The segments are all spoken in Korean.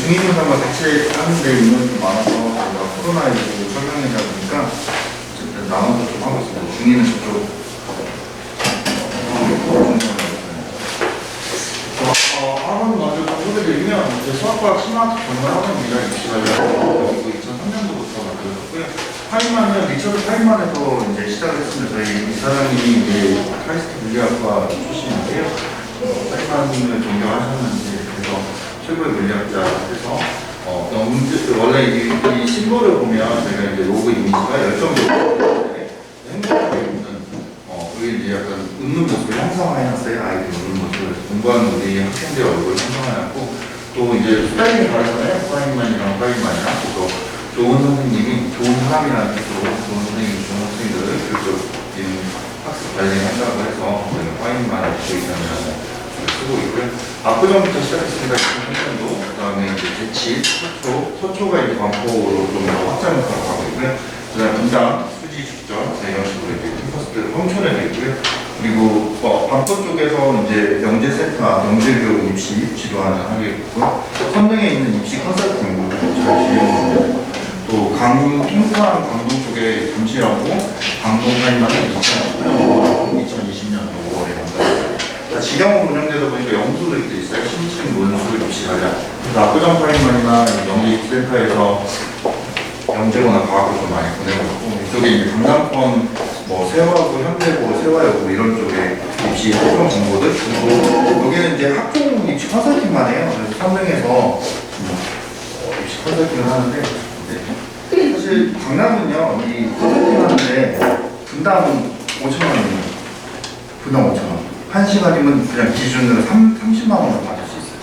중인인사과 같이 하는 데 인원이 많아서 저희가 코로나19 설명회다 보니까 어쨌든 나눠서 좀 하고 있습니다. 중인은 저쪽 학원 먼저 공부들이 유명한 수학과학 스마트 전문 학원입니다. 입시관련 2003년도부터 만들어졌고요. 파이만은 리처드 파이만에서 이제 시작을 했습니다. 저희 이 사람이 이제 카이스트 물리학과 출신인데요. 파이만을 존경하셨는지 그래서 최고의 물리학자에서 원래 이 심볼을 보면 저희가 이제 로그 이미지가 열정적으로 행복하게 있는 그게 이제 약간 웃는 모습을 형상화해놨어요. 아이들 웃는 모습을 공부하는 우리 학생들 얼굴을 형상화해놨고 또 이제 스타일링이 다르잖아요. 파이만이랑 파이만이랑 그래서 좋은 선생님이 좋은 사람이라는 뜻으로 좋은 선생님이 좋은 학생들을 교육적인 학습 발전한다고 해서 저희가 파이만 보이션이라고 쓰고 있고요. 압구정부터 시작했습니다. 2008년도 그 다음에 이제 대치, 서초가 이제 반포로 좀 확장을 가고 있고요. 그 다음에 분당, 수지, 죽전 이런 식으로 이제 캠퍼스들 홍천에도 있고요. 그리고 반포 쪽에서 이제 영재센터, 영재교육 입시 지도하는 하게 있고요. 선릉에 있는 입시 컨설팅 잘 진행합니다. 또 통상 강동 쪽에 잠시라고 강동 파이만은 2020년 5월에 만들었습니다. 지경으로 운영되다 보니까 영수도 있어요. 신층 논술 입시 관련. 그래서 압구정 파이만이나 영재센터에서 영재고나 과학을 좀 많이 보내고 있고 이쪽에 이제 강남권 세화고, 현대고, 세화여고 이런 쪽에 입시 활동 정보들 그리고 여기는 이제 학종 입시 컨설팅만 해요. 그래서 선릉에서 입시 컨설팅을 하는데 사실 강남은요 이 컨설팅 하는데 분당 5,000원입니다. 분당 5,000원. 1시간이면 그냥 기준으로 30만 원을 받을 수 있어요.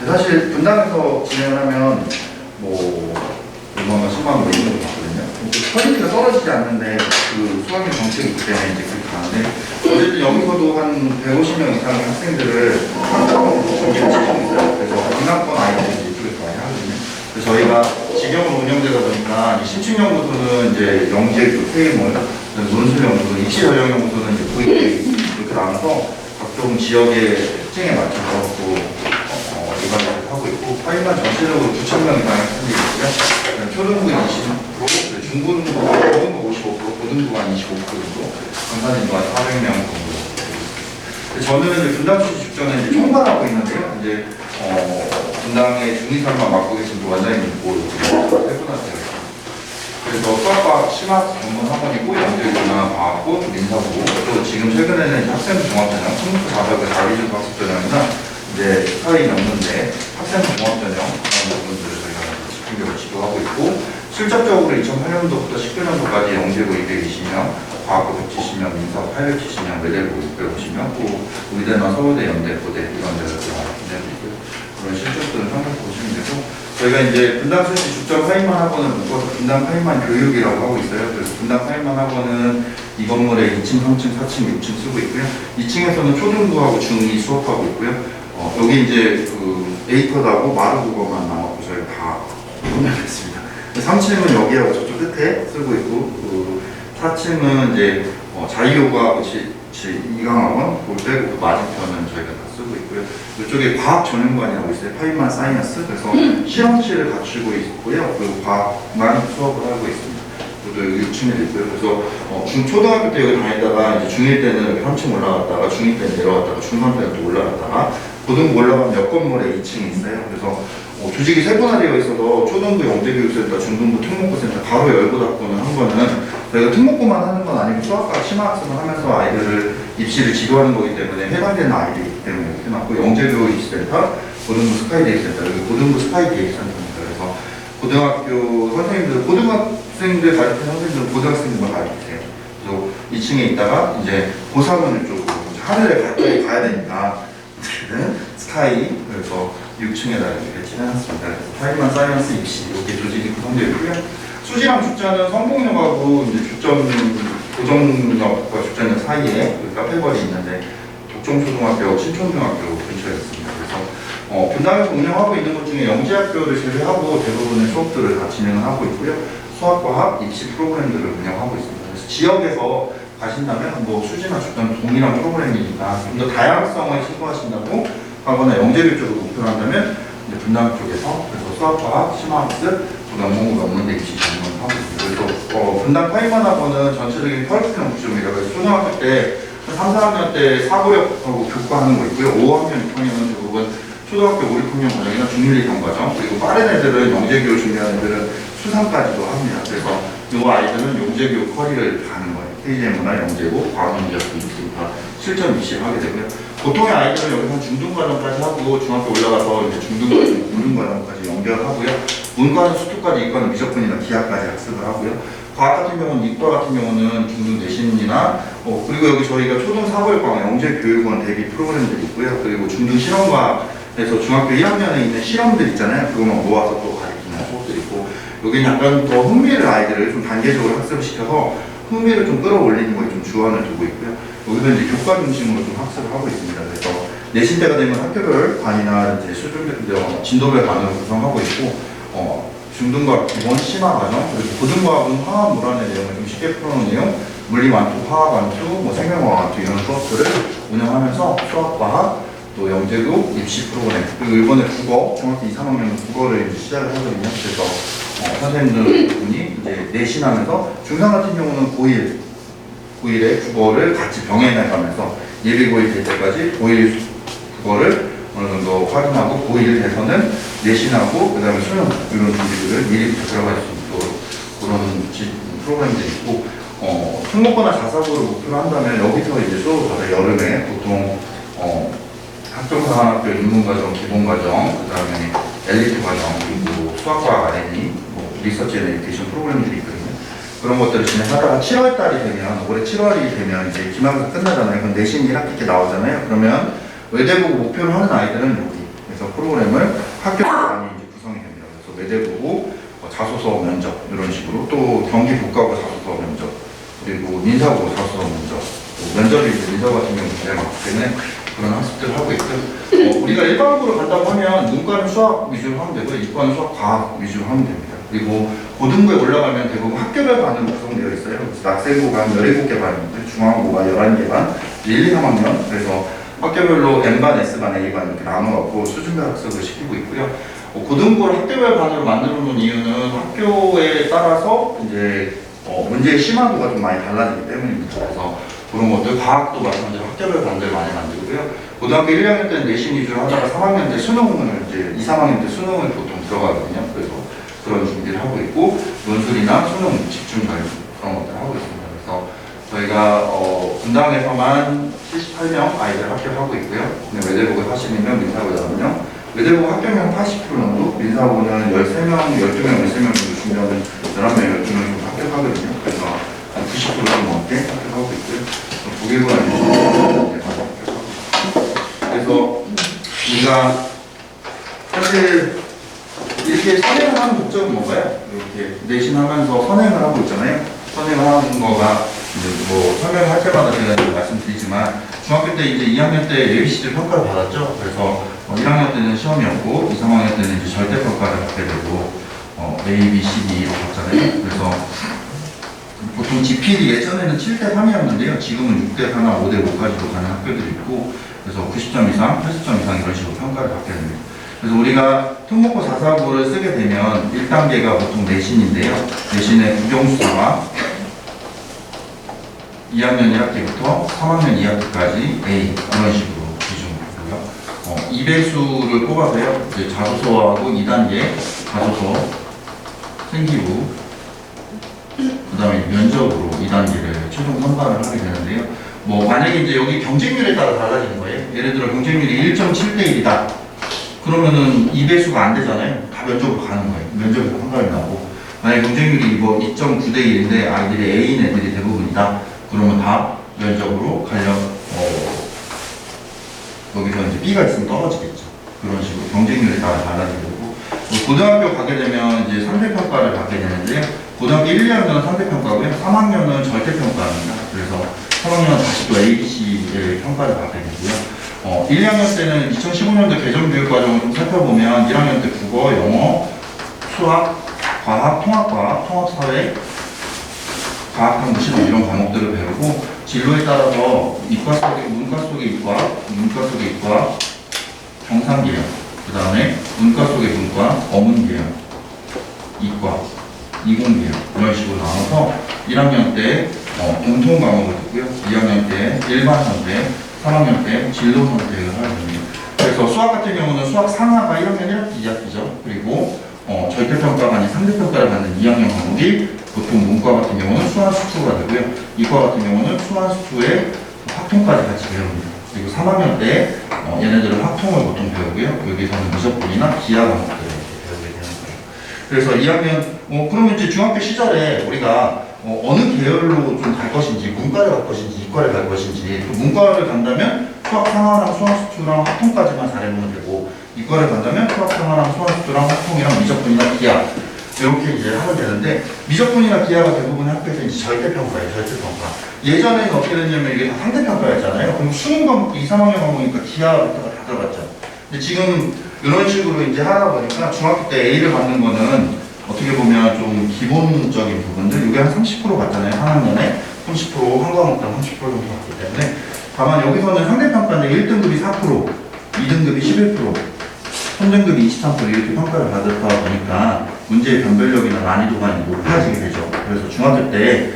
사실 분당에서 진행을 하면 5만 원, 10만 원 이런 거 받거든요. 퀄리티가 떨어지지 않는데 그 수학의 정책이 있기 때문에 이제 그렇게 가는데 어쨌든 여기서도 한 150명 이상의 학생들을 학교로 준비를 시키고 있어요. 그래서 강남권 아이들이 이쪽에서 많이 하거든요. 그래서 저희가 직영으로 운영되다 보니까 신축연구소는 이제 영재교, 세임원, 논술연구소, 입시전형연구소는 이제 VA 이렇게 나눠서 각종 지역의 특징에 맞춰서 또 일반적으로 하고 있고 파이만 전체적으로 9,000명 이상의 학생들이 있고요. 초등부 20%, 중고등부가 55%, 고등부가 25% 정도, 강사진부가 400명 정도. 저는 이제 분당 출시 직전에 이제 총괄하고 있는데요. 이제 분당의 중위사만 맡고 계신 원장님 있고 세분하세요. 그래서 수학과학 심학 전문 학원이고 영재교나 과학부, 민사고 또 지금 최근에는 학생 종합전형, 청소년 자격의 자기주도 학습전형이나 이제 스카이 넘는데 학생 종합전형 그런 부분들을 저희가 집중적으로 지도하고 있고 실질적으로 2008년도부터 19년도까지 영재고 220명, 과학부 170명, 민사고 870명, 외대고 650명, 또 의대나 서울대, 연대, 고대 이런 데를 기대하고 있고요. 그런 실적들을 참고해 보시면 되고 저희가 이제 분당 수시 죽전 파이만 학원을 묶어서 분당 파이만 교육이라고 하고 있어요. 그래서 분당 파이만 학원은 이 건물에 2층, 3층, 4층, 6층 쓰고 있고요. 2층에서는 초중부하고 중2 수업하고 있고요. 여기 이제 그 에이터하고 마루국어만 남았고 저희가 다 혼합했습니다. 3층은 여기하고 저쪽 끝에 쓰고 있고 그 4층은 이제 자유요가 이강학원 볼 빼고 그 맞은편은 저희가 다 쓰고 있고요. 이쪽에 과학 전용관이라고 있어요. 파이만 사이언스. 그래서 실험실을 갖추고 있고요. 그 과학만 수업을 하고 있습니다. 저도 여기 6층에도 있고요. 그래서 초등학교 때 여기 다니다가 이제 중1 때는 여기 3층 올라갔다가 중2 때는 내려갔다가 중3 때는 또 올라갔다가 고등부 올라가면 옆 건물에 2층이 있어요. 그래서 조직이 세분화되어 있어서 초등부 영재교육센터, 중등부 특목고센터 바로 열고 닫고는 한 거는 저희가 특목고만 하는 건 아니고 수학과 심화학습을 하면서 아이들을 입시를 지도하는 거기 때문에 해당되는 아이들이기 때문에 이렇게 해놨고 영재교육 입시센터, 고등부 스카이데이센터, 여기 고등부 스카이데이센터입니다. 그래서 고등학교 선생님들, 고등학생들 가르치는 선생님들은 고등학생들만 가르치세요. 그래서 2층에 있다가 이제 고3은 이쪽으로 하늘에 가까이 가야 되니까 스카이 그래서 6층에다 이렇게 배치해놨습니다. 그래서 파이만 사이언스 입시 이렇게 조직이 구성되어 있고요. 수지랑 죽전은 성북역하고 이제 고정역과 죽전역 사이에 그 카페거리 있는데 독종초등학교, 신촌중학교 근처에 있습니다. 그래서 분당에서 운영하고 있는 것 중에 영재학교를 제외하고 대부분의 수업들을 다 진행을 하고 있고요. 수학과학 입시 프로그램들을 운영하고 있습니다. 그래서 지역에서 가신다면 수지나 죽전 동일한 프로그램이니까 좀 더 다양성을 신고하신다고 하거나 영재교 쪽으로 목표를 한다면 이제 분당 쪽에서 그래서 수학과학, 심화학습, 논문과 논문대 입시 전문하고 있습니다. 그래서 분당 타임만학원은 전체적인 커리큘럼 구조입니다. 그래서 초등학교 때 3, 4학년 때 사고력하고 교과하는 거 있고요. 5학년, 6학년은 대부분 초등학교 5, 6학년 과정이나 중1, 2경 과정, 그리고 빠른 애들은 영재교육 준비하는 애들은 수상까지도 합니다. 그래서 이 아이들은 영재교육 커리를 가는 거예요. KGM이나 영재고, 과학문제학도 있으니까 실전 입시를 하게 되고요. 보통의 아이들은 여기서 중등과정까지 하고 중학교 올라가서 이제 중등과정, 고등과정까지 연결하고요. 문과는 수투까지, 이과는 미적분이나 기하까지 학습을 하고요. 과학 같은 경우는, 이과 같은 경우는 중등 내신이나 그리고 여기 저희가 초등 사고일과학 영재교육원 대비 프로그램들이 있고요. 그리고 중등 실험과에서 중학교 1학년에 있는 실험들 있잖아요. 그거만 모아서 또 가르치는 수업들이 있고, 여기는 약간 더 흥미를 아이들을 좀 단계적으로 학습을 시켜서 흥미를 좀 끌어올리는 거에 좀 주안을 두고 있고요. 여기서 이제 교과 중심으로 좀 학습을 하고 있습니다. 그래서 내신 때가 되면 학교별 반이나 이제 진도별 반으로 구성하고 있고, 중등과학 기본 심화 과정, 그리고 고등과학은 화학 물안의 내용을 좀 쉽게 풀어놓은 내용, 물리 완투, 화학 완투, 생명과학 완투 이런 수업들을 운영하면서 수학과학, 또 영재교육, 입시 프로그램, 그리고 이번에 국어, 중학교 2, 3학년 국어를 이제 시작을 하거든요. 그래서 선생님들분이 이제 내신하면서 중3 같은 경우는 고1에 국어를 같이 병행해가면서 예비 고1 될 때까지 고1 국어를 어느 정도 확인하고 고1 돼서는 내신하고 그 다음에 수능 이런 준비들을 미리부터 들어갈 수 있도록 그런 프로그램들이 있고, 특목고나 자사고를 목표로 한다면 여기서 이제 수업을 받아요. 여름에 보통 학종사관학교 입문과정, 기본과정, 그 다음에 엘리트 과정, 그리고 수학과학 R&D, 리서치 앤 에듀케이션 프로그램들이 있거든요. 그런 것들을 진행하다가 7월달이 되면, 올해 7월이 되면 이제 기말고사 끝나잖아요. 그럼 내신 1학기 때 나오잖아요. 그러면 외대보고 목표로 하는 아이들은 여기, 그래서 프로그램을 학교에서 많이 이제 구성이 됩니다. 그래서 외대보고, 자소서 면접 이런 식으로, 또 경기 복과고 자소서 면접, 그리고 민사고 자소서 면접, 면접이 이제 민사 같은 경우는 제일 많기 때문에 그런 학습들을 하고 있고요. 우리가 일반고로 간다고 하면 문과는 수학 위주로 하면 되고, 이과는 수학 과학 위주로 하면 됩니다. 그리고 고등부에 올라가면 대부분 학교별 반으로 구성되어 있어요. 그래서 낙생고가 한 17개 반인데 중앙고가 11개 반, 1, 2, 3학년, 그래서 학교별로 N반, S반, A반 이렇게 나눠갖고 수준별 학습을 시키고 있고요. 고등부를 학교별 반으로 만들어 놓은 이유는 학교에 따라서 이제 문제의 심화도가 좀 많이 달라지기 때문입니다. 그래서 그런 것들, 과학도 마찬가지로 학교별 반들 많이 만들고요. 고등학교 1, 2학년 때는 내신 위주로 하다가 3학년 때 수능을 이제 2, 3학년 때 수능을 보통 들어가거든요. 그래서 그런 준비를 하고 있고, 논술이나 수능 집중 과외 그런 것들을 하고 있습니다. 그래서 저희가 분당에서만 78명 아이들 합격하고 있고요. 외대보고 40명, 민사고 11명, 외대보고 합격량 80% 정도, 민사고는 13명, 12명, 13명 정도 준비하면 11명, 12명 정도 합격하거든요. 그래서 한 90% 정도 넘게 합격하고 있고요. 독일고는 이제 합격하고 있습니다. 그래서 우리가 사실 이렇게 선행을 하는 목적은 뭔가요? 이렇게 내신하면서 선행을 하고 있잖아요. 선행을 하는 거가 이제 설명을 할 때마다 제가 말씀드리지만, 중학교 때 이제 2학년 때 ABC들 평가를 받았죠. 그래서 1학년 때는 시험이었고 2, 3학년 때는 이제 절대평가를 받게 되고 A, B, C, D로 봤잖아요. 그래서 보통 GPD 예전에는 7대 3이었는데요. 지금은 6대 4나 5대 5까지도 가는 학교들이 있고, 그래서 90점 이상, 80점 이상 이런 식으로 평가를 받게 됩니다. 그래서 우리가 특목고 4사고를 쓰게 되면 1단계가 보통 내신인데요. 내신의 국영수사와 2학년 1학기부터 3학년 2학기까지 A 이런 식으로 기준이고요. 2배수를 뽑아서요. 이제 자소서하고 2단계 자소서, 생기부, 그 다음에 면접으로 2단계를 최종 선발을 하게 되는데요. 만약에 이제 여기 경쟁률에 따라 달라지는 거예요. 예를 들어 경쟁률이 1.7대 1이다. 그러면은 2배수가 안 되잖아요. 다 면접으로 가는 거예요. 면접에서 판가름이 나고. 만약에 경쟁률이 2.9대 1인데 아이들이 A인 애들이 대부분이다. 그러면 다 면접으로 여기서 이제 B가 있으면 떨어지겠죠. 그런 식으로 경쟁률에 따라 달라지고, 고등학교 가게 되면 이제 3대 평가를 받게 되는데, 고등학교 1, 2학년은 3대 평가고요. 3학년은 절대 평가입니다. 그래서 3학년은 다시 또 ABC의 평가를 받게 되고요. 1, 2학년 때는 2015년도 개정교육과정을 좀 살펴보면 1학년 때 국어, 영어, 수학, 과학, 통합과학, 통합사회, 과학탐구 실험 이런 과목들을 배우고, 진로에 따라서 이과 속에 문과 속의 이과, 문과 속의 이과, 경상기령, 그 다음에 문과 속의 문과, 어문계열, 이과, 이공계열 이런 식으로 나눠서 1학년 때 공통 과목을 듣고요. 2학년 때 일반 선택, 3학년 때 진로 선택을 하게 됩니다. 그래서 수학 같은 경우는 수학 상하가 1학년 1학기 2학기죠. 그리고 절대평가가 아닌 상대평가를 받는 2학년 과목이 보통 문과 같은 경우는 수완수투가 되고요. 이과 같은 경우는 수완수투에 확통까지 같이 배웁니다. 그리고 3학년 때 얘네들은 확통을 보통 배우고요. 여기서는 미적분이나 기하 과목들을 배우게 되는 거예요. 그래서 2학년, 그러면 이제 중학교 시절에 우리가 어느 계열로 좀 갈 것인지, 문과를 갈 것인지, 이과를 갈 것인지, 또 문과를 간다면 수학 상하랑 수완수투랑 확통까지만 잘해보면 되고, 이과를 간다면 수학 상하랑 수완수투랑 확통이랑 미적분이나 기하 이렇게 이제 하면 되는데, 미적분이나 기하가 대부분 학교에서 이제 절대평가예요, 절대평가. 예전에는 어떻게 됐냐면 이게 다 상대평가였잖아요. 그럼 수능 과목도 2, 3학년 과목이니까 기하부터가 다 들어갔죠. 근데 지금 이런 식으로 이제 하다 보니까 중학교 때 A를 받는 거는 어떻게 보면 좀 기본적인 부분들, 이게 한 30% 받잖아요. 한 학년에 30%, 한 과목당 30% 정도 받기 때문에. 다만 여기서는 상대평가인데 1등급이 4%, 2등급이 11%, 3등급이 23% 이렇게 평가를 받았다 보니까 문제의 변별력이나 난이도가 높아지게 되죠. 그래서 중학교 때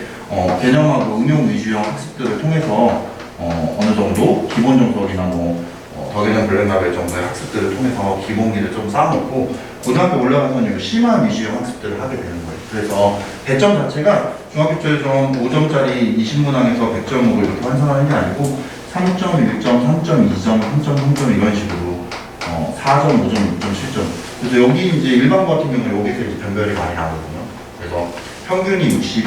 개념하고 응용 위주형 학습들을 통해서 어느 정도 기본 정석이나 더 개념 블랙라벨 정도의 학습들을 통해서 기본기를 좀 쌓아놓고 고등학교 올라가서는 심화 위주형 학습들을 하게 되는 거예요. 그래서 배점 자체가 중학교 최종 5점짜리 20문항에서 100점으로 이렇게 환산하는 게 아니고 3점, 1점, 3점, 2점, 3점, 3점 이런 식으로 4점, 5점, 6점, 7점. 그래서 여기 이제 일반고 같은 경우는 여기서 이제 변별이 많이 나거든요. 그래서 평균이 60에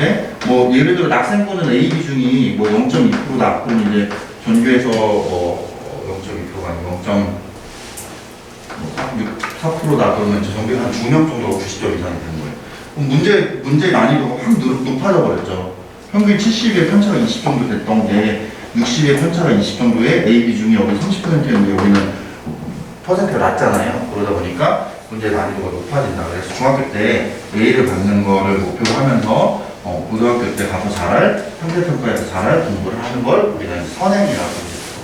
예를 들어 낙생고는 A 비중이 0.2%다. 그럼 이제 전교에서 0.2%가 아니고 0.4%다. 그러면 이제 전교에 한 2명 정도가 90점 이상이 되는 거예요. 그럼 문제 난이도가 확 높아져 버렸죠. 평균 70에 편차가 20 정도 됐던 게 60에 편차가 20 정도에 A 비중이 여기 30%였는데 여기는 퍼센트가 낮잖아요. 그러다 보니까 문제 난이도가 높아진다. 그래서 중학교 때 A를 받는 거를 목표로 하면서 고등학교 때 가서 잘할, 상대평가에서 잘할 공부를 하는 걸 우리가 이제 선행이라고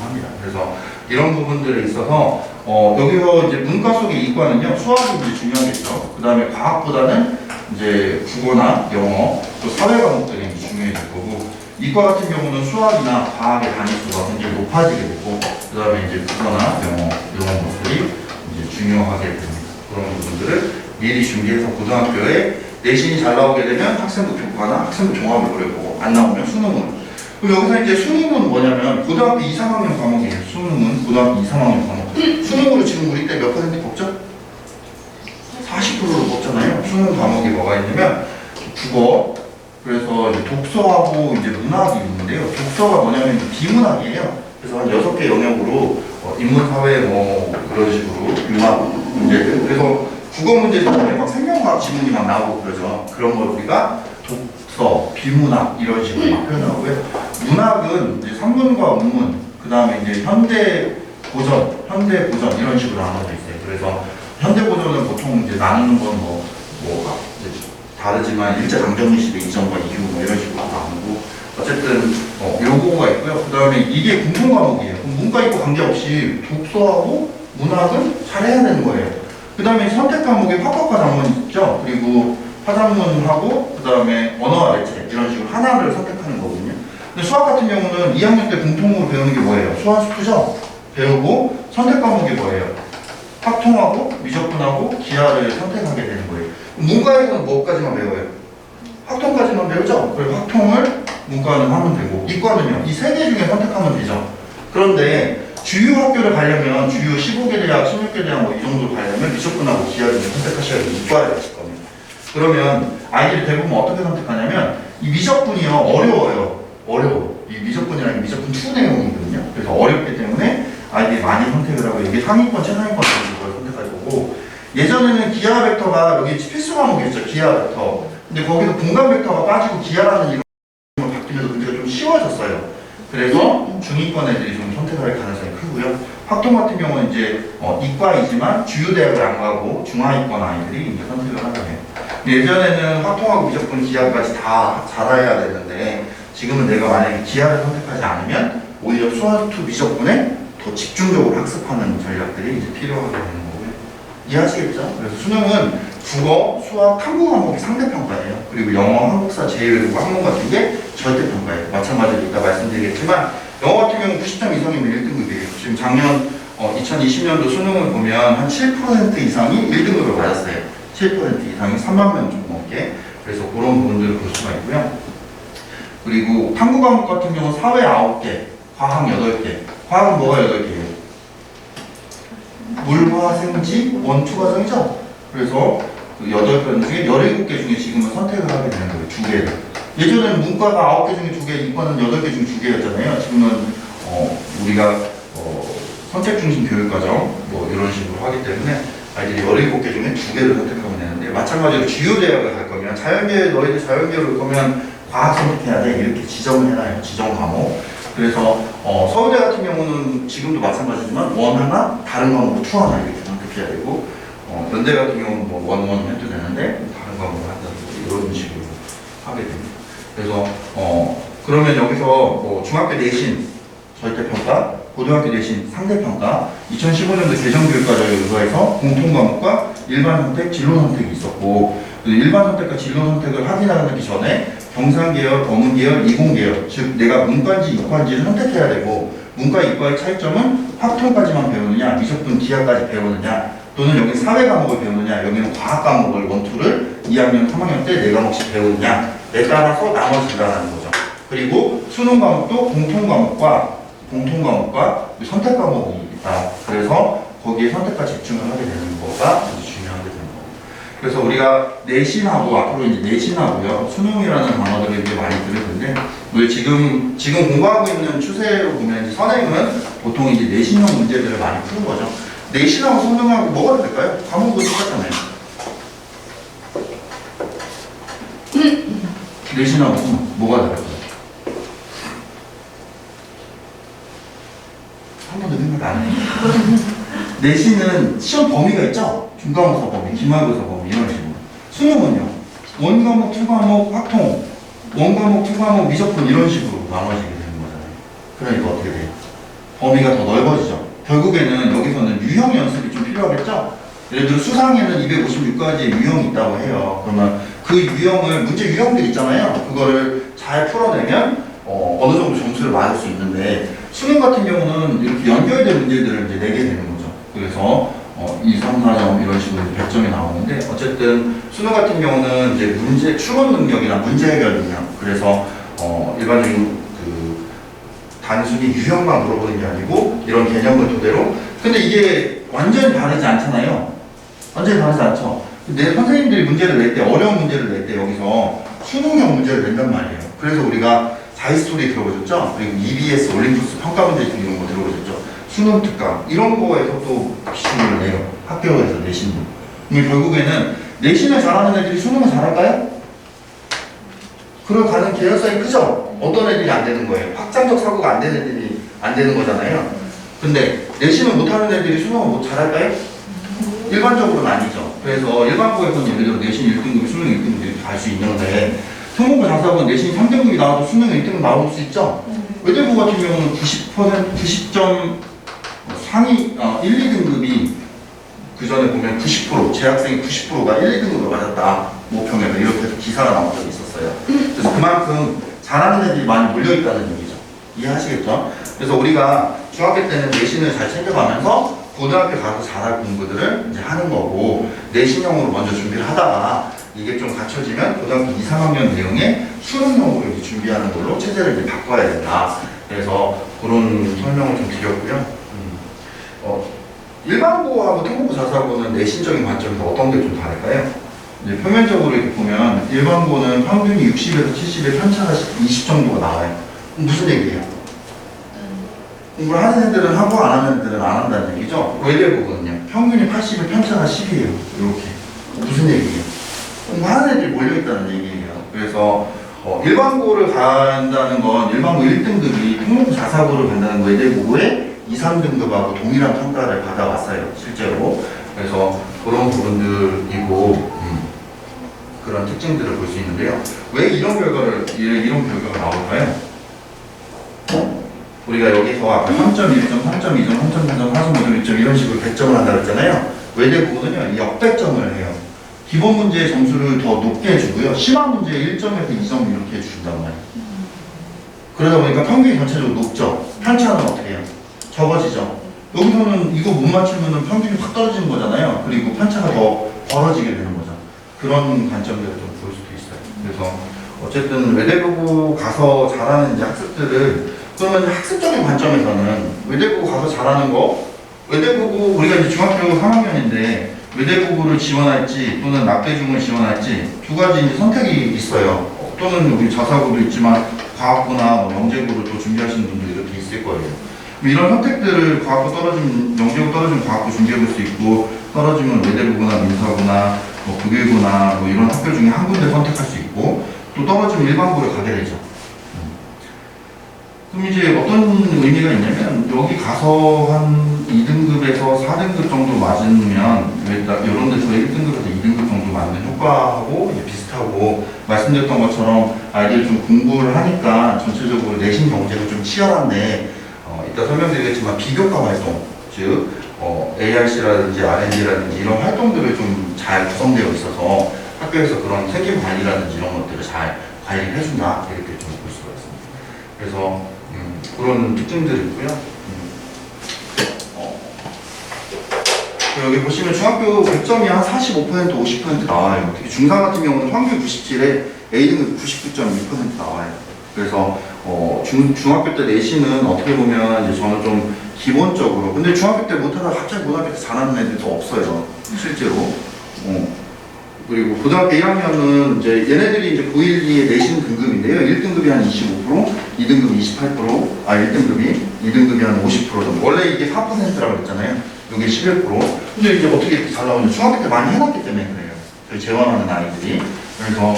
합니다. 그래서 이런 부분들에 있어서 여기서 이제 문과 속의 이과는요, 수학이 이제 중요하겠죠. 그 다음에 과학보다는 이제 국어나 영어, 또 사회 과목들이 이제 중요해질 거고, 이과 같은 경우는 수학이나 과학의 단위수가 굉장히 높아지게 되고, 그 다음에 이제 국어나 영어 이런 것들이 이제 중요하게 됩니다. 그런 부분들을 미리 준비해서 고등학교에 내신이 잘 나오게 되면 학생부 교과나 학생부 종합을 노려보고, 안 나오면 수능은. 그럼 여기서 이제 수능은 뭐냐면 고등학교 2, 3학년 과목이에요. 수능은 고등학교 2, 3학년 과목. 수능으로 지금 우리 때 몇 퍼센트 뽑죠? 40%로 뽑잖아요. 수능 과목이 뭐가 있냐면 국어, 그래서 이제 독서하고 이제 문학이 있는데요. 독서가 뭐냐면 비문학이에요. 그래서 한 6개 영역으로 인문사회 그런 식으로 융합 문제들. 그래서 국어 문제 중에 막 생명과학 지문이 막 나오고 그러죠. 그런 걸 우리가 독서, 비문학 이런 식으로 막 표현하고요. 문학은 이제 산문과 운문, 그 다음에 이제 현대 고전 이런 식으로 나눠져 있어요. 그래서 현대 고전은 보통 이제 나누는 건 다르지만 일제강점기 시대 이전과 이후 이런 식으로 나누고, 어쨌든 요거가 있고요. 그 다음에 이게 공통 과목이에요. 그럼 문과 있고 관계없이 독서하고 문학은 잘해야 되는 거예요. 그 다음에 선택 과목에 화법과 작문 있죠. 그리고 화작문하고 그 다음에 언어와 매체 이런 식으로 하나를 선택하는 거거든요. 근데 수학 같은 경우는 2학년 때 공통으로 배우는 게 뭐예요? 수완수투죠? 배우고 선택 과목이 뭐예요? 확통하고 미적분하고 기하를 선택하게 되는 거예요. 문과에서는 뭐까지만 배워요? 확통까지만 배우죠? 그리고 확통을 문과는 하면 되고, 이과는요? 이 세 개 중에 선택하면 되죠. 그런데 주요 학교를 가려면 주요 15개 대학, 16개 대학 이 정도 가려면 미적분하고 기하를 선택하셔야 돼요. 이과를 가실 거면. 그러면 아이들이 대부분 어떻게 선택하냐면 이 미적분이요, 어려워요. 이 미적분이라는 게 미적분 2 내용이거든요. 그래서 어렵기 때문에 아이들이 많이 선택을 하고, 이게 상위권, 최상위권 걸 선택할 거고, 예전에는 기하 벡터가 여기 필수 과목이었죠. 기하 벡터. 근데 거기서 공간 벡터가 빠지고 기하라는 이름으로 바뀌면서 문제가 좀 쉬워졌어요. 그래서 중위권 애들이 좀 선택할 가능성이 크고요. 확통 같은 경우는 이제 이과이지만 주요 대학을 안 가고 중하위권 아이들이 이제 선택을 하잖아요. 예전에는 확통하고 미적분 기하까지 다 잘해야 되는데, 지금은 내가 만약에 기하를 선택하지 않으면 오히려 수학2 미적분에 더 집중적으로 학습하는 전략들이 이제 필요하게 되는 거고요. 이해하시겠죠? 그래서 수능은 국어, 수학, 탐구 과목이 상대평가예요. 그리고 영어, 한국사, 제일외국어, 학문 같은 게 절대평가예요. 마찬가지로 이따 말씀드리겠지만 영어 같은 경우는 90점 이상이면 1등급이에요. 지금 작년 2020년도 수능을 보면 한 7% 이상이 1등급을 받았어요. 7% 이상이 3만 명 좀 넘게. 그래서 그런 부분들을 볼 수가 있고요. 그리고 탐구 과목 같은 경우는 사회 9개, 과학 8개. 과학은 뭐가 8개예요? 물화생지 원투 과정이죠. 그래서 그 8편 중에 17개 중에 지금은 선택을 하게 되는 거예요. 2개를. 예전에는 문과가 9개 중에 2개, 이과는 8개 중에 2개였잖아요. 지금은 우리가 선택 중심 교육 과정 뭐 이런 식으로 하기 때문에 아이들이 17개 중에 2개를 선택하면 되는데, 마찬가지로 주요 대학을 갈 거면 자연계에 너희들 자연계로 올 거면 과학 선택해야 돼 이렇게 지정을 해놔요. 지정 과목. 그래서 서울대 같은 경우는 지금도 마찬가지지만 원 하나, 다른 과목 투 하나 이렇게 선택해야 되고, 연대 같은 경우는 뭐 원 해도 되는데 다른 과목을 한다든지 이런 식으로 하게 됩니다. 그래서 그러면 여기서 뭐 중학교 내신 절대평가, 고등학교 내신 상대평가, 2015년도 개정교육과정에 의거해서 공통과목과 일반 선택, 진로 선택이 있었고, 일반 선택과 진로 선택을 확인하기 전에 경상계열, 검은계열, 이공계열, 즉 내가 문과인지 이과인지를 선택해야 되고, 문과, 이과의 차이점은 확통까지만 배우느냐, 미적분 기하까지 배우느냐, 또는 여기 사회 과목을 배우느냐, 여기는 과학 과목을 원투를 2학년, 3학년 때 4과목씩 배우느냐에 따라서 나눠진다는 거죠. 그리고 수능 과목도 공통 과목과 선택 과목이 있다. 그래서 거기에 선택과 집중을 하게 되는 거가 중요하게 되는 거고. 그래서 우리가 내신하고, 앞으로 이제 내신하고요, 수능이라는 단어들을 이제 많이 들을 텐데, 우리 지금 공부하고 있는 추세로 보면 이제 선행은 보통 이제 내신형 문제들을 많이 푸는 거죠. 내신하고 수능하고 뭐가 다를까요? 과목도 똑같잖아요. 내신하고 수능 뭐가 다를까요? 한 번도 생각 안 해요. 내신은 시험 범위가 있죠? 중간고사 범위, 기말고사 범위 이런 식으로. 수능은요, 원과목, 투과목, 확통, 원과목, 투과목, 미적분 이런 식으로 나눠지게 되는 거잖아요. 그러니까 어떻게 돼요? 범위가 더 넓어지죠. 결국에는 여기서는 유형 연습이 좀 필요하겠죠? 예를 들어 수상에는 256가지의 유형이 있다고 해요. 그러면 그 유형을, 문제 유형들 있잖아요. 그거를 잘 풀어내면 어느 정도 점수를 맞을 수 있는데, 수능 같은 경우는 이렇게 연결된 문제들을 이제 내게 되는 거죠. 그래서 2, 3, 4점 이런 식으로 100점이 나오는데, 어쨌든 수능 같은 경우는 이제 문제 추론 능력이나 문제 해결 능력, 그래서 일반적인 그 단순히 유형만 물어보는 게 아니고 이런 개념을 토대로. 근데 이게 완전히 다르지 않잖아요. 완전히 다르지 않죠. 내 선생님들이 문제를 낼 때, 어려운 문제를 낼 때 여기서 수능형 문제를 낸단 말이에요. 그래서 우리가 자이스토리 들어보셨죠? 그리고 EBS, 올림푸스 평가 문제 이런 거 들어보셨죠? 수능 특강 이런 거에서 또 기준을 내요. 학교에서 내신도. 그럼 결국에는 내신을 잘하는 애들이 수능을 잘할까요? 그럴 가능 개연성이 크죠? 어떤 애들이 안 되는 거예요? 확장적 사고가 안 되는 애들이 안 되는 거잖아요. 근데 내신을 못하는 애들이 수능을 못 잘할까요? 일반적으로는 아니죠. 그래서 일반고에서는 예를 들어 내신 1등급이 수능 1등급 이렇게 갈 수 있는데, 특목고 자사고는 내신 3등급이 나와도 수능 1등급 나올 수 있죠? 외대고 같은 경우는 90점 상위 1, 2등급이 그 전에 보면 90%, 재학생이 90%가 1, 2등급을 맞았다. 모평에서 이렇게 해서 기사가 나온 적이 있었어요. 그래서 그만큼 잘하는 애들이 많이 몰려있다는 얘기죠. 이해하시겠죠? 그래서 우리가 중학교 때는 내신을 잘 챙겨가면서 고등학교 가서 잘할 공부들을 이제 하는 거고, 내신형으로 먼저 준비를 하다가 이게 좀 갖춰지면 고등학교 2, 3학년 내용에 수능형으로 이제 준비하는 걸로 체제를 이제 바꿔야 된다. 그래서 그런 설명을 좀 드렸고요. 일반고하고 특목고 자사고는 내신적인 관점에서 어떤 게 좀 다를까요? 이제 표면적으로 이렇게 보면 일반고는 평균이 60에서 70에 편차가 20 정도가 나와요. 무슨 얘기예요? 공부를 하는 애들은 하고 안 하는 애들은 안 한다는 얘기죠. 외대고거든요. 평균이 80에 편차가 10이에요. 이렇게. 무슨 얘기예요? 공부하는 애들이 몰려있다는 얘기예요. 그래서 일반고를 간다는 건 일반고 1등급이 특목고 자사고를 간다는 외대고의 2, 3등급하고 동일한 평가를 받아왔어요. 실제로. 그래서 그런 부분들이고 그런 특징들을 볼 수 있는데요. 왜 이런 결과가 나올까요? 우리가 여기서 아까 3.1점, 3.2점, 3.3점, 4.5점, 1점 이런 식으로 100점을 한다고 했잖아요. 외대부고는요 역배점을 해요. 기본 문제의 점수를 더 높게 주고요. 심화 문제 1점에서 2점 이렇게 준단 말이에요. 그러다 보니까 평균이 전체적으로 높죠. 편차는 어떻게 해요? 적어지죠. 여기서는 이거 못 맞추면 평균이 확 떨어지는 거잖아요. 그리고 편차가 더 벌어지게 되는 거죠. 그런 관점들을 좀 볼 수도 있어요. 그래서 어쨌든 외대부고 가서 잘하는 이제 학습들을 그러면 학습적인 관점에서는 외대부고 가서 잘하는 거 외대부고 우리가 이제 중학교 3학년인데 외대부고를 지원할지 또는 낙대중을 지원할지 두 가지 이제 선택이 있어요. 또는 우리 자사고도 있지만 과학고나 뭐 영재고를 또 준비하시는 분도 이렇게 있을 거예요. 이런 선택들을 과학고 떨어지면 영재고 떨어지면 과학고 준비해볼 수 있고 떨어지면 외대부고나 민사고나 뭐 국외고나 뭐 이런 학교 중에 한 군데 선택할 수 있고 또 떨어지면 일반고를 가게 되죠. 그럼 이제 어떤 의미가 있냐면 여기 가서 한 2등급에서 4등급 정도 맞으면 이런 데서 1등급에서 2등급 정도 맞는 효과하고 이제 비슷하고 말씀드렸던 것처럼 아이들이 좀 공부를 하니까 전체적으로 내신 경제가 좀 치열한데 이따 설명드리겠지만 비교과 활동 즉 ARC라든지 R&D라든지 이런 활동들을 좀 잘 구성되어 있어서 학교에서 그런 책임 관리라든지 이런 것들을 잘 관리를 해준다 이렇게 좀 볼 수가 있습니다. 그래서 그런 특징들이 있고요. 여기 보시면 중학교 100점이 한 45%, 50% 나와요. 특히 중3 같은 경우는 평균 97에 A등급 99.2% 나와요. 그래서 중학교 때 내신은 어떻게 보면 이제 저는 좀 기본적으로 근데 중학교 때 못하다가 갑자기 고등학교 때 잘하는 애들도 없어요. 실제로. 그리고 고등학교 1학년은 이제 얘네들이 이제 912의 내신 등급인데요. 1등급이 한 25%, 2등급이 28%, 1등급이, 2등급이 한 50% 정도. 원래 이게 4%라고 했잖아요. 이게 11%. 근데 이제 어떻게 이렇게 잘 나오냐. 중학교 때 많이 해놨기 때문에 그래요. 저희 재원하는 아이들이. 그래서,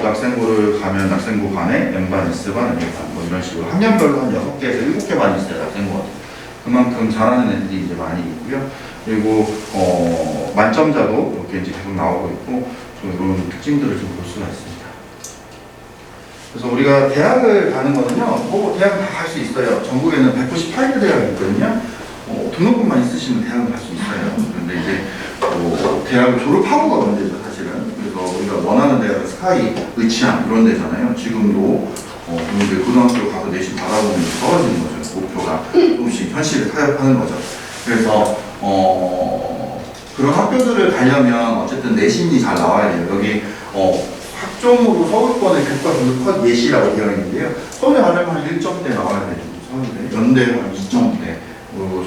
낙생고를 가면 낙생고 반에 M반, S반, A반 뭐 이런 식으로 학년별로 한 6개에서 7개만 있어요. 낙생고가. 그만큼 잘하는 애들이 이제 많이 있고요. 그리고 만점자도 이렇게 이제 계속 나오고 있고 이런 특징들을 좀 볼 수가 있습니다. 그래서 우리가 대학을 가는 거는요, 뭐 대학은 다 갈 수 있어요. 전국에는 198개 대학이 있거든요. 등록금만 있으시면 대학을 갈 수 있어요. 그런데 이제 대학을 졸업하고가 문제죠, 사실은. 그래서 우리가 원하는 대학은 스카이, 의치안 이런 데잖아요. 지금도 이제 고등학교 가서 내신 받아보면 떨어지는 거죠. 목표가 조금씩 현실을 타협하는 거죠. 그래서 그런 학교들을 가려면 어쨌든 내신이 잘 나와야 돼요. 여기 학종으로 서울권의 교과 등급 컷 예시라고 되어 있는데요. 서울에 가려면 한 1점대 나와야 돼요. 서울대. 연대는 2점대,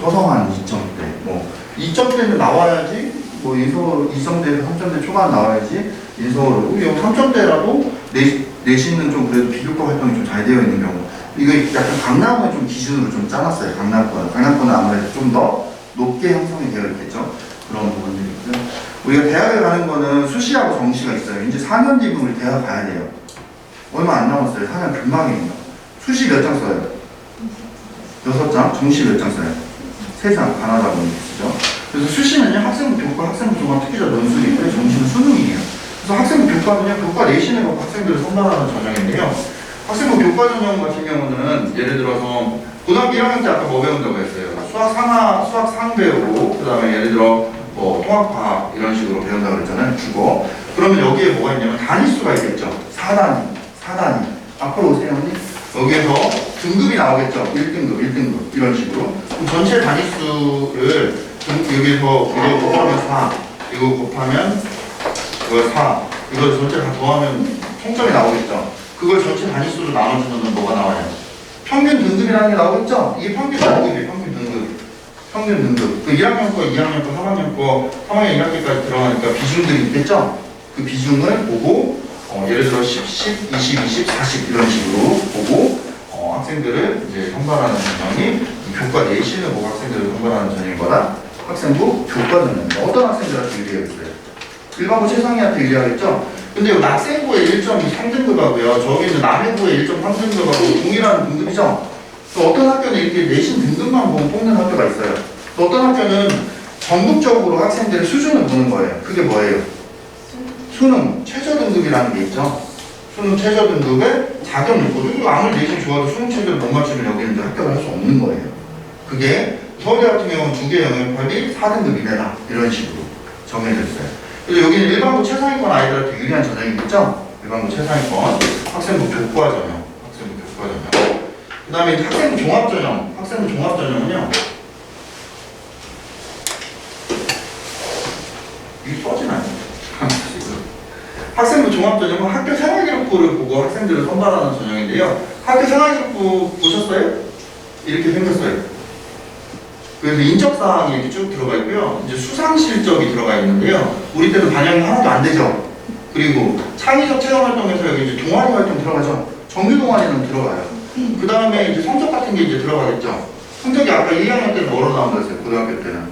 서성한 2점대, 뭐 2점대는 나와야지. 뭐 인서울 2점대에서 3점대 초반 나와야지 인서울로. 3점대라도 내신은 좀 그래도 비교과 활동이 좀 잘 되어 있는 경우. 이거 약간 강남을 좀 기준으로 좀 짜놨어요. 강남권은 아무래도 좀 더 높게 형성이 되어 있겠죠. 그런 부분들이 있고요. 우리가 대학을 가는 거는 수시하고 정시가 있어요. 이제 4년 뒤면 우리 대학 가야 돼요. 얼마 안 남았어요. 4년 금방입니다. 수시 몇 장 써요? 6장, 정시 몇 장 써요? 3장, 가나다 보니 쓰죠. 그래서 수시는요, 학생부 교과, 학생부 종합 특기자 논술이 있고요. 정시는 수능이에요. 그래서 학생부 교과는요, 교과 내신을 갖고 학생들을 선발하는 전형인데요. 학생부 교과 전형 같은 경우는 예를 들어서 고등학교 1학년 때 아까 뭐 배운다고 했어요? 수학 상 배우고 그 다음에 예를 들어 뭐 통합과학 이런 식으로 배운다고 그랬잖아요. 국어. 그러면 여기에 뭐가 있냐면 단위수가 있겠죠. 4단위. 앞으로 오세요, 언니. 여기에서 등급이 나오겠죠. 1등급 이런 식으로. 그럼 전체 단위수를 여기서 이거 곱하면 4, 이거 곱하면 이거 4, 이걸 전체 다 더하면 총점이 나오겠죠. 그걸 전체 단위수로 나눠주면 뭐가 나와요? 평균 등급이라는 게 나오겠죠? 이게 평균 등급이에요. 평균 등급. 그 1학년 거, 2학년 거, 3학년 거, 3학년 1학기까지 들어가니까 비중들이 있겠죠? 그 비중을 보고 예를 들어 10, 20, 20, 40 이런 식으로 보고 학생들을 이제 선발하는 전형이 교과 내신을 보고 학생들을 선발하는 전형인 거다. 학생부 교과 전형입니다. 어떤 학생들한테 유리하겠어요? 일반고 최상위한테 유리하겠죠? 근데 낙생부의 1.3등급하고요. 저기는 남해부의 1.3등급하고 동일한 등급이죠? 또 어떤 학교는 이렇게 내신 등급만 보면 뽑는 학교가 있어요. 또 어떤 학교는 전국적으로 학생들의 수준을 보는 거예요. 그게 뭐예요? 수능 최저 등급이라는 게 있죠. 수능 최저 등급에 자격 요건을 아무리 내신 좋아도 수능 최저를 못 맞추면 여기는 이제 합격을 할 수 없는 거예요. 그게 서울대 같은 경우는 두 개 영역합이 4등급 이내다. 이런 식으로 정해져 있어요. 그래서 여기는 일반고 최상위권 아이들한테 유리한 전형이겠죠? 일반고 최상위권, 학생부 교과 전형, 학생부 교과 전형. 그 다음에 학생부 종합 전형, 학생부 종합 전형은요. 이게 써지나요? 학생부 종합 전형은 학교 생활기록부를 보고 학생들을 선발하는 전형인데요. 학교 생활기록부 보셨어요? 이렇게 생겼어요. 그래서 인적사항이 이렇게 쭉 들어가 있고요. 이제 수상 실적이 들어가 있는데요. 우리 때는 반영이 하나도 안 되죠. 그리고 창의적 체험 활동에서 여기 이제 동아리 활동 들어가죠. 정규 동아리는 들어가요. 그 다음에 이제 성적 같은 게 이제 들어가겠죠. 성적이 아까 1학년 때는 뭐로 나온다 했어요? 고등학교 때는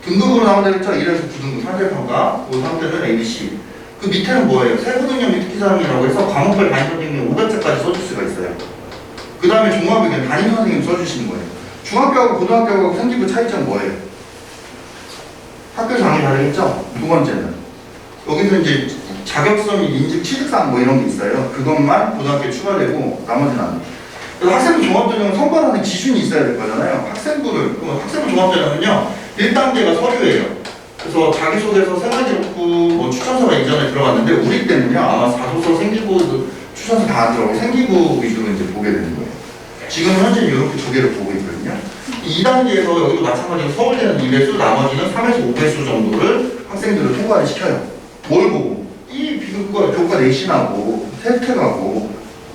등급으로 나온다 했죠. 1에서 9등급 상대평가, 고3 때는 ABC. 그 밑에는 뭐예요? 세부능력 및 특기사항이라고 해서 과목별 담임 선생님이 500자까지 써줄 수가 있어요. 그 다음에 종합의견 담임 선생님 써주시는 거예요. 중학교하고 고등학교하고 생기부 차이점 뭐예요? 학교 장이 다르겠죠? 두 번째는 여기서 이제 자격성 및 인증 취득사항 뭐 이런 게 있어요. 그것만 고등학교에 추가되고 나머지는 안 돼요. 그래서 학생부 종합전형은 선발하는 기준이 있어야 될 거잖아요. 학생부 종합전형은요 1단계가 서류예요. 그래서 자기소개서, 생활기록부, 뭐 추천서가 이전에 들어갔는데 우리 때는요 아마 자소서, 생기부, 추천서 다 안 들어가고 생기부 위주로 이제 보게 되는 거예요. 지금 현재 이렇게 두 개를 보고 있거든요. 2단계에서 여기도 마찬가지로 서울대는 2배수, 나머지는 3에서 5배수 정도를 학생들을 통과를 시켜요. 뭘 보고? 이 비교과 교과 내신하고 세특하고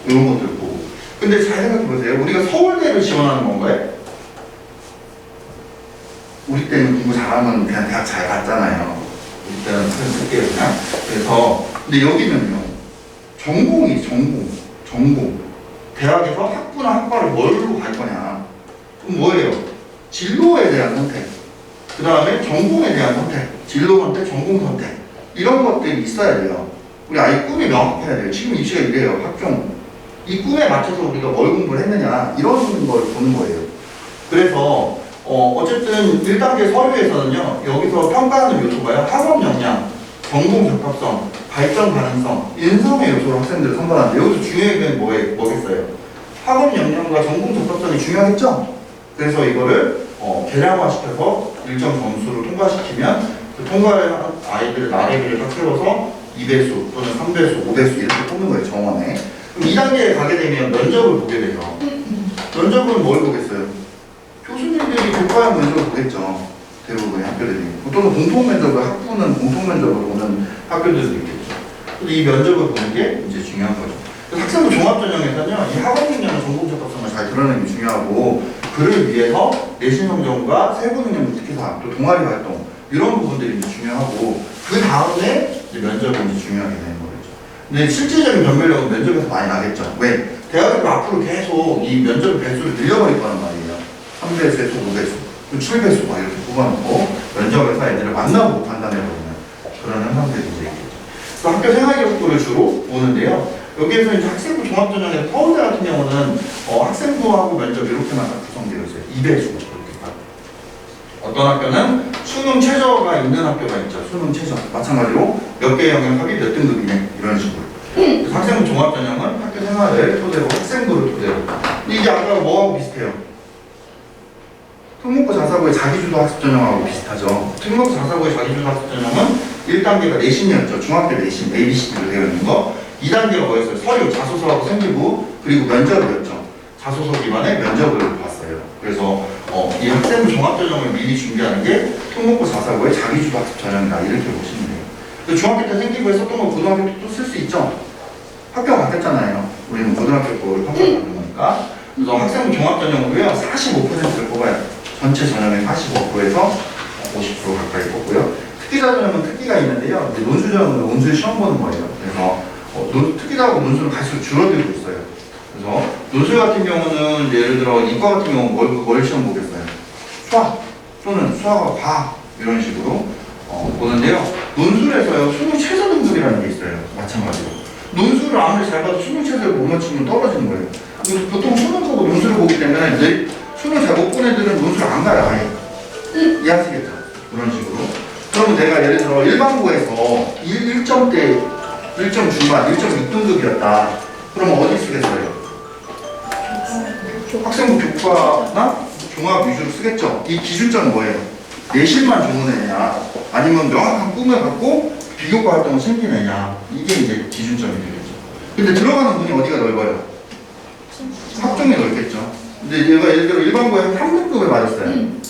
이런 것들 보고. 근데 잘 생각해보세요. 우리가 서울대를 지원하는 건가요? 우리 때는 공부 잘하면 그냥 대학 잘 갔잖아요. 우리 때는 쓸게요 그냥. 그래서 근데 여기는요. 전공이 전공. 대학에서 학부나 학과를 뭘로 갈 거냐? 그럼 뭐예요? 진로에 대한 선택. 그 다음에 전공에 대한 선택. 진로 선택, 전공 선택. 이런 것들이 있어야 돼요. 우리 아이 꿈이 명확해야 돼요. 지금 입시가 이래요. 학종. 이 꿈에 맞춰서 우리가 뭘 공부를 했느냐 이런 걸 보는 거예요. 그래서 어쨌든 1단계 서류에서는요. 여기서 평가하는 요소가요. 학업 역량, 전공 적합성, 발전 가능성, 인성의 요소로 학생들을 선발하는데 여기서 중요한 게 뭐겠어요? 학업 역량과 전공 적합성이 중요하겠죠? 그래서 이거를 계량화시켜서 일정 점수를 통과시키면 그 통과한 아이들의 나래비를 딱 세워서 2배수 또는 3배수, 5배수 이렇게 뽑는 거예요. 정원에. 그럼 2단계에 가게 되면 면접을 보게 돼요. 면접은 뭘 보겠어요? 교수님들이 교과형 면접을 보겠죠. 대부분의 학교들이. 또는 공통 면접을, 학부는 공통 면접을 보는 학교들도 있겠죠. 근데 이 면접을 보는 게 이제 중요한 거죠. 학생부 종합전형에서는요, 이 학업 능력과 전공 적합성을 잘 드러내는 게 중요하고, 그를 위해서 내신 성적과 세부 능력 특기사, 또 동아리 활동, 이런 부분들이 이제 중요하고, 그 다음에 이제 면접이 이제 중요하게 되는 거겠죠. 근데 실질적인 변별력은 면접에서 많이 나겠죠. 왜? 대학교 앞으로 계속 이 면접 배수를 늘려버릴 거란 말이에요. 3배수에서 5배수, 7배수 막 이렇게 뽑아놓고 면접에서 애들을 만나보고 판단해버리는 그런 현상들이 이제 있겠죠. 그래서 학교 생활기록부를 주로 보는데요. 여기에서 이제 학생부 종합전형에서 서울대 같은 경우는 학생부하고 면접 이렇게만 딱 구성되어 있어요. 2배수 이렇게 딱. 어떤 학교는 수능 최저가 있는 학교가 있죠. 수능 최저. 마찬가지로 몇 개 영역합이 몇 등급이네. 이런 식으로. 그래서 학생부 종합전형은 학교 생활을 토대로 학생부를 토대로. 이게 아까 뭐하고 비슷해요? 특목고 자사고의 자기주도 학습 전형하고 비슷하죠. 특목고 자사고의 자기주도 학습 전형은 1단계가 내신이었죠. 중학교 내신, ABCD로 되어 있는 거. 2단계가 뭐였어요? 서류, 자소서하고 생기부, 그리고 면접이었죠. 자소서 기반의 면접을 봤어요. 그래서 이 학생부 종합전형을 미리 준비하는 게 특목고 자사고의 자기주도 학습 전형이다. 이렇게 보시면 돼요. 중학교 때 생기부에 썼던 거 고등학교 때 또 쓸 수 있죠. 학교가 바뀌었잖아요. 우리는 고등학교 거를 평가받는 거니까. 그래서 학생부 종합전형으로요 45%를 뽑아요. 전체 전형의 45%에서 50% 가까이 뽑고요. 특기자 전형은 특기가 있는데요. 이제 논술 전형은 논술 시험 보는 거예요. 그래서 특기자하고 논술은 갈수록 줄어들고 있어요. 그래서 논술 같은 경우는 예를 들어 이과 같은 경우는 뭘 시험 보겠어요? 수학 또는 수학과 과학 이런 식으로 보는데요. 논술에서요 수능 최저 등급이라는 게 있어요. 마찬가지로 논술을 아무리 잘 봐도 수능 최저를 못 맞추면 떨어지는 거예요. 그래서 보통 수능 보고 논술을 보기 때문에 이제 수능 잘 못 본 애들은 논술 안 가요. 아예. 이해하시겠죠? 그런 식으로. 그러면 내가 예를 들어 일반고에서 1점대 1점 중반, 1.6등급이었다. 그러면 어디 쓰겠어요? 학생부 교과나 종합 위주로 쓰겠죠. 이 기준점은 뭐예요? 내신만 좋은 애냐, 아니면 명확한 꿈을 갖고 비교과 활동을 챙기느냐, 이게 이제 기준점이 되겠죠. 근데 들어가는 문이 어디가 넓어요? 학종이 넓겠죠. 근데 얘가 예를 들어 일반고에 한 3등급을 맞았어요.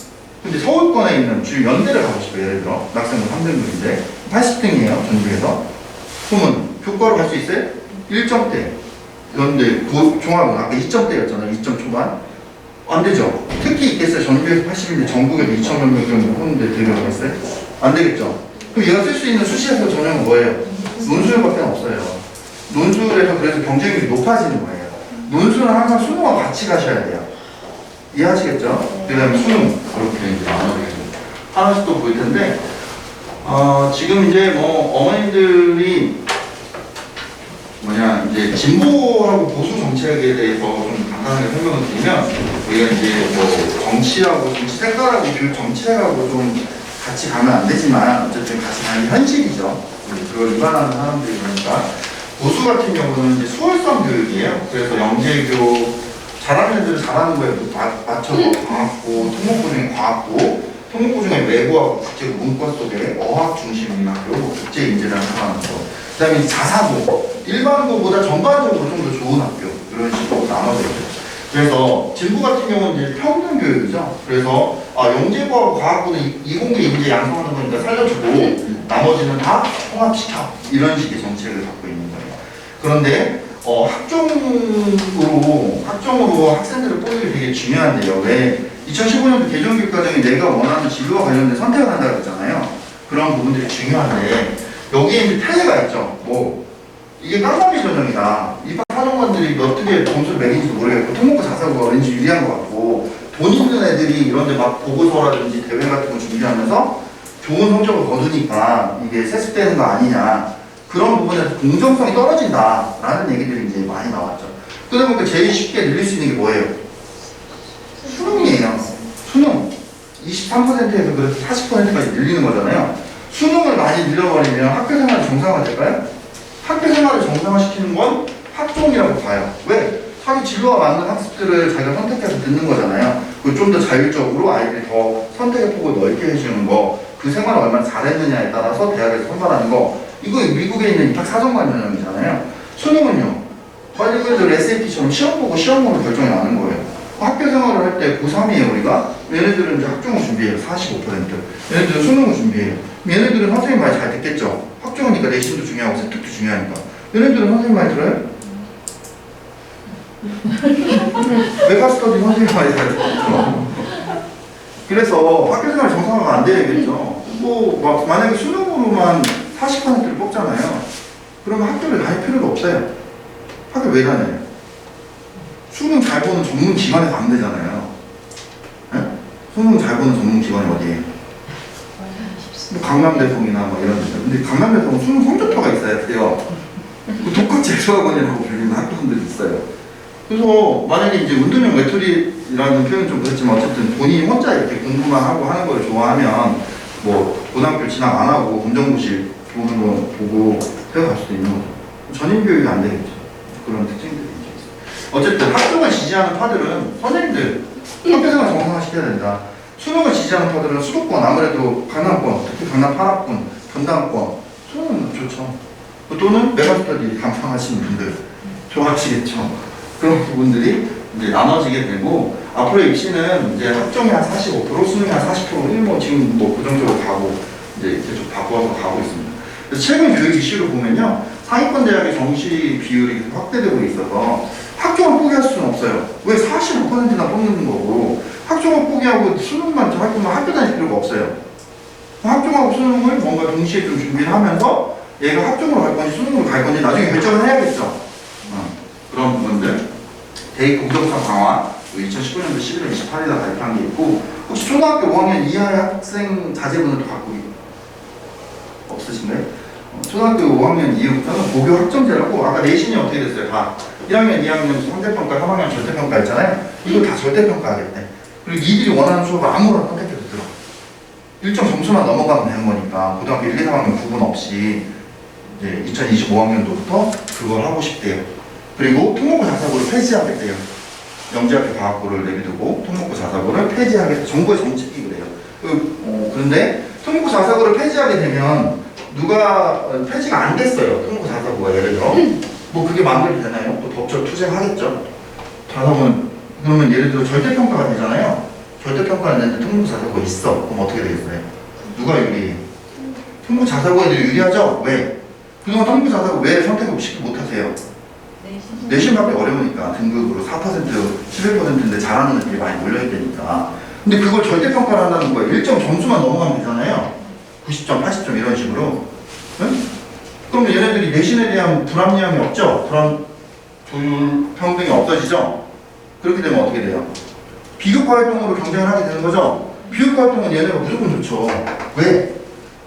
근데 서울권에 있는 주요 연대를 가고 싶어요. 예를 들어 낙생고 3등급인데 80등이에요. 전국에서. 그러면 교과로 갈 수 있어요? 1점대. 연대 종합은 아까 2점대였잖아요. 2점 초반. 안 되죠. 특히 있겠어요. 전국에서 80인데 전국에도 2,000명 정도 하는데 대결을 했어요? 안 되겠죠. 그럼 얘가 쓸 수 있는 수시에서 전형은 뭐예요? 논술밖에 없어요. 논술에서 그래서 경쟁률이 높아지는 거예요. 논술은 항상 수능과 같이 가셔야 돼요. 이해하시겠죠? 그 다음에 수능 그렇게 이제 나눠지겠습니다. 하나씩 또 볼 텐데 지금 이제 뭐 어머님들이 이제 진보하고 보수 정책에 대해서 좀 간단하게 설명을 드리면 우리가 이제 뭐 정치하고 정치 색깔하고 교육 정책하고 좀 같이 가면 안 되지만 어쨌든 같이 가는 게 현실이죠. 그걸 위반하는 사람들이 그러니까 보수 같은 경우는 이제 수월성 교육이에요. 그래서 영재교육 잘하는 애들은 잘하는 거에 맞춰서 과학고, 통목고 중에 과학고, 통목고 중에 외고하고 국제고 문과 속에 어학 중심인 학교, 국제 인재를 하는 거. 그 다음에 자사고, 일반고보다 전반적으로 좀 더 좋은 학교, 이런 식으로 나눠져 있죠. 그래서 진부 같은 경우는 이제 평등 교육이죠. 그래서 영재고하고 과학고는 이공계 인재 양성하는 거니까 살려주고 나머지는 다 통합시켜. 이런 식의 정책을 갖고 있는 거예요. 그런데 학종으로 학생들을 뽑는 게 되게 중요한데요. 왜 2015년도 개정교육과정에 내가 원하는 진로와 관련된 선택을 한다고 했잖아요. 그런 부분들이 중요한데 여기에 이제 태해가 있죠. 뭐 이게 깡마비 전형이다. 입학 사정관들이 어떻게 점수를 매긴지도 모르겠고 통목고 자사고가 왠지 유리한 것 같고 돈 있는 애들이 이런데 막 보고서라든지 대회 같은 거 준비하면서 좋은 성적을 거두니까 이게 세습되는 거 아니냐. 그런 부분에서 공정성이 떨어진다라는 얘기들이 이제 많이 나왔죠. 그러다 보니까 제일 쉽게 늘릴 수 있는 게 뭐예요? 수능이에요. 수능. 23%에서 그래서 40%까지 늘리는 거잖아요. 수능을 많이 늘려버리면 학교 생활이 정상화될까요? 학교 생활을 정상화시키는 건 학종이라고 봐요. 왜? 자기 진로와 맞는 학습들을 자기가 선택해서 듣는 거잖아요. 그리고 좀 더 자율적으로 아이들이 더 선택의 폭을 넓게 해주는 거, 그 생활을 얼마나 잘했느냐에 따라서 대학에서 선발하는 거, 이거 미국에 있는 입학 사정관 전형이잖아요. 수능은요. 빨리 그래도 SAT처럼 시험 보고 시험으로 결정이 나는 거예요. 학교 생활을 할 때 고3이에요 우리가. 얘네들은 이제 학종을 준비해요. 45%. 얘네들은 수능을 준비해요. 얘네들은 선생님 말 잘 듣겠죠. 학종이니까 내신도 중요하고 세특도 중요하니까. 얘네들은 선생님 말 들어요? 메가스터디 선생님 말 잘 듣죠. 그래서 학교 생활 정상화가 안 되겠죠. 뭐 만약에 수능으로만 40%를 뽑잖아요. 그러면 학교를 다닐 필요도 없어요. 학교 왜 다녀요? 수능 잘 보는 전문 기관에서 안 되잖아요. 네? 수능 잘 보는 전문 기관이 어디예요? 뭐 강남대성이나 뭐 이런 데죠. 근데 강남대성은 수능 성적표가 있어야 돼요. 독학 재수학원이라고 불리는 학교들이 있어요. 그래서 만약에 이제 운동형 외톨이라는 표현은 좀 그렇지만 어쨌든 본인이 혼자 이렇게 공부만 하고 하는 걸 좋아하면 뭐 고등학교 진학 안 하고 검정고시 보는 거 보고 해갈 수도 있는 거죠. 전인 교육이 안 되겠죠. 그런 특징들이 있죠. 어쨌든 학종을 지지하는 파들은 선생님들 학교생활 정상화시켜야 된다. 수능을 지지하는 파들은 수도권, 아무래도 강남권, 특히 강남 8학군, 분당권 수능은 좋죠. 또는 메가스터디 감상하시는 분들 좋아하시겠죠. 그런 부분들이 이제 나눠지게 되고 앞으로 입시는 이제 학종이 한 45%, 수능이 한 40%, 뭐 지금 뭐 고정적으로 가고 이제 계속 바꿔서 가고 있습니다. 최근 교육 이슈를 보면요, 상위권 대학의 정시 비율이 확대되고 있어서 학종을 포기할 수는 없어요. 왜 45%나 뽑는 거고 학종을 포기하고 수능만 학교만 학교 다닐 필요가 없어요. 학종하고 수능을 뭔가 동시에 좀 준비를 하면서 얘가 학종으로 갈 건지 수능으로 갈 건지 나중에 결정을 해야겠죠. 그런 부분들. 대입 공정성 강화 2019년도 11월 28일에 발표한 게 있고 혹시 초등학교 5학년 이하의 학생 자제분은 또 갖고 없으신가요? 초등학교 5학년 이후부터는 고교 학점제라고 아까 내신이 어떻게 됐어요? 다 1학년, 2학년 상대평가, 3학년 절대평가 있잖아요. 이거 다 절대평가하겠대. 그리고 니들이 원하는 수업을 아무거나 선택해서 들어. 일정 점수만 넘어가면 되는 거니까 고등학교 1, 2, 3학년 구분 없이 이제 2025학년도부터 그걸 하고 싶대요. 그리고 통목고 자사고를 폐지하겠대요. 영재학교 과학고를 내비두고 특목고 자사고를 폐지하겠다. 정부의 정책이 그래요. 그런데 특목고 자사고를 폐지하게 되면 누가 폐지가 안 됐어요. 특목고 자사고가 예를 들어 뭐 그게 마무리 되나요? 또 법적 투쟁하겠죠. 자사고는 그러면 예를 들어 절대평가가 되잖아요. 절대평가는 되는데 특목고 자사고가 있어. 그럼 어떻게 되겠어요? 누가 유리해? 특목고 자사고 애들이 유리하죠? 왜? 그동안 특목고 자사고 왜 선택을 쉽게 못하세요? 내신밖에 어려우니까 등급으로 4% 11%인데 잘하는 애들이 많이 몰려있다니까. 근데 그걸 절대평가를 한다는 거예요. 1점 점수만 넘어가면 되잖아요. 90점, 80점 이런 식으로. 응? 그러면 얘네들이 내신에 대한 불합리함이 없죠? 불평등이 없어지죠? 그렇게 되면 어떻게 돼요? 비교과 활동으로 경쟁을 하게 되는 거죠? 비교과 활동은 얘네가 무조건 좋죠. 왜?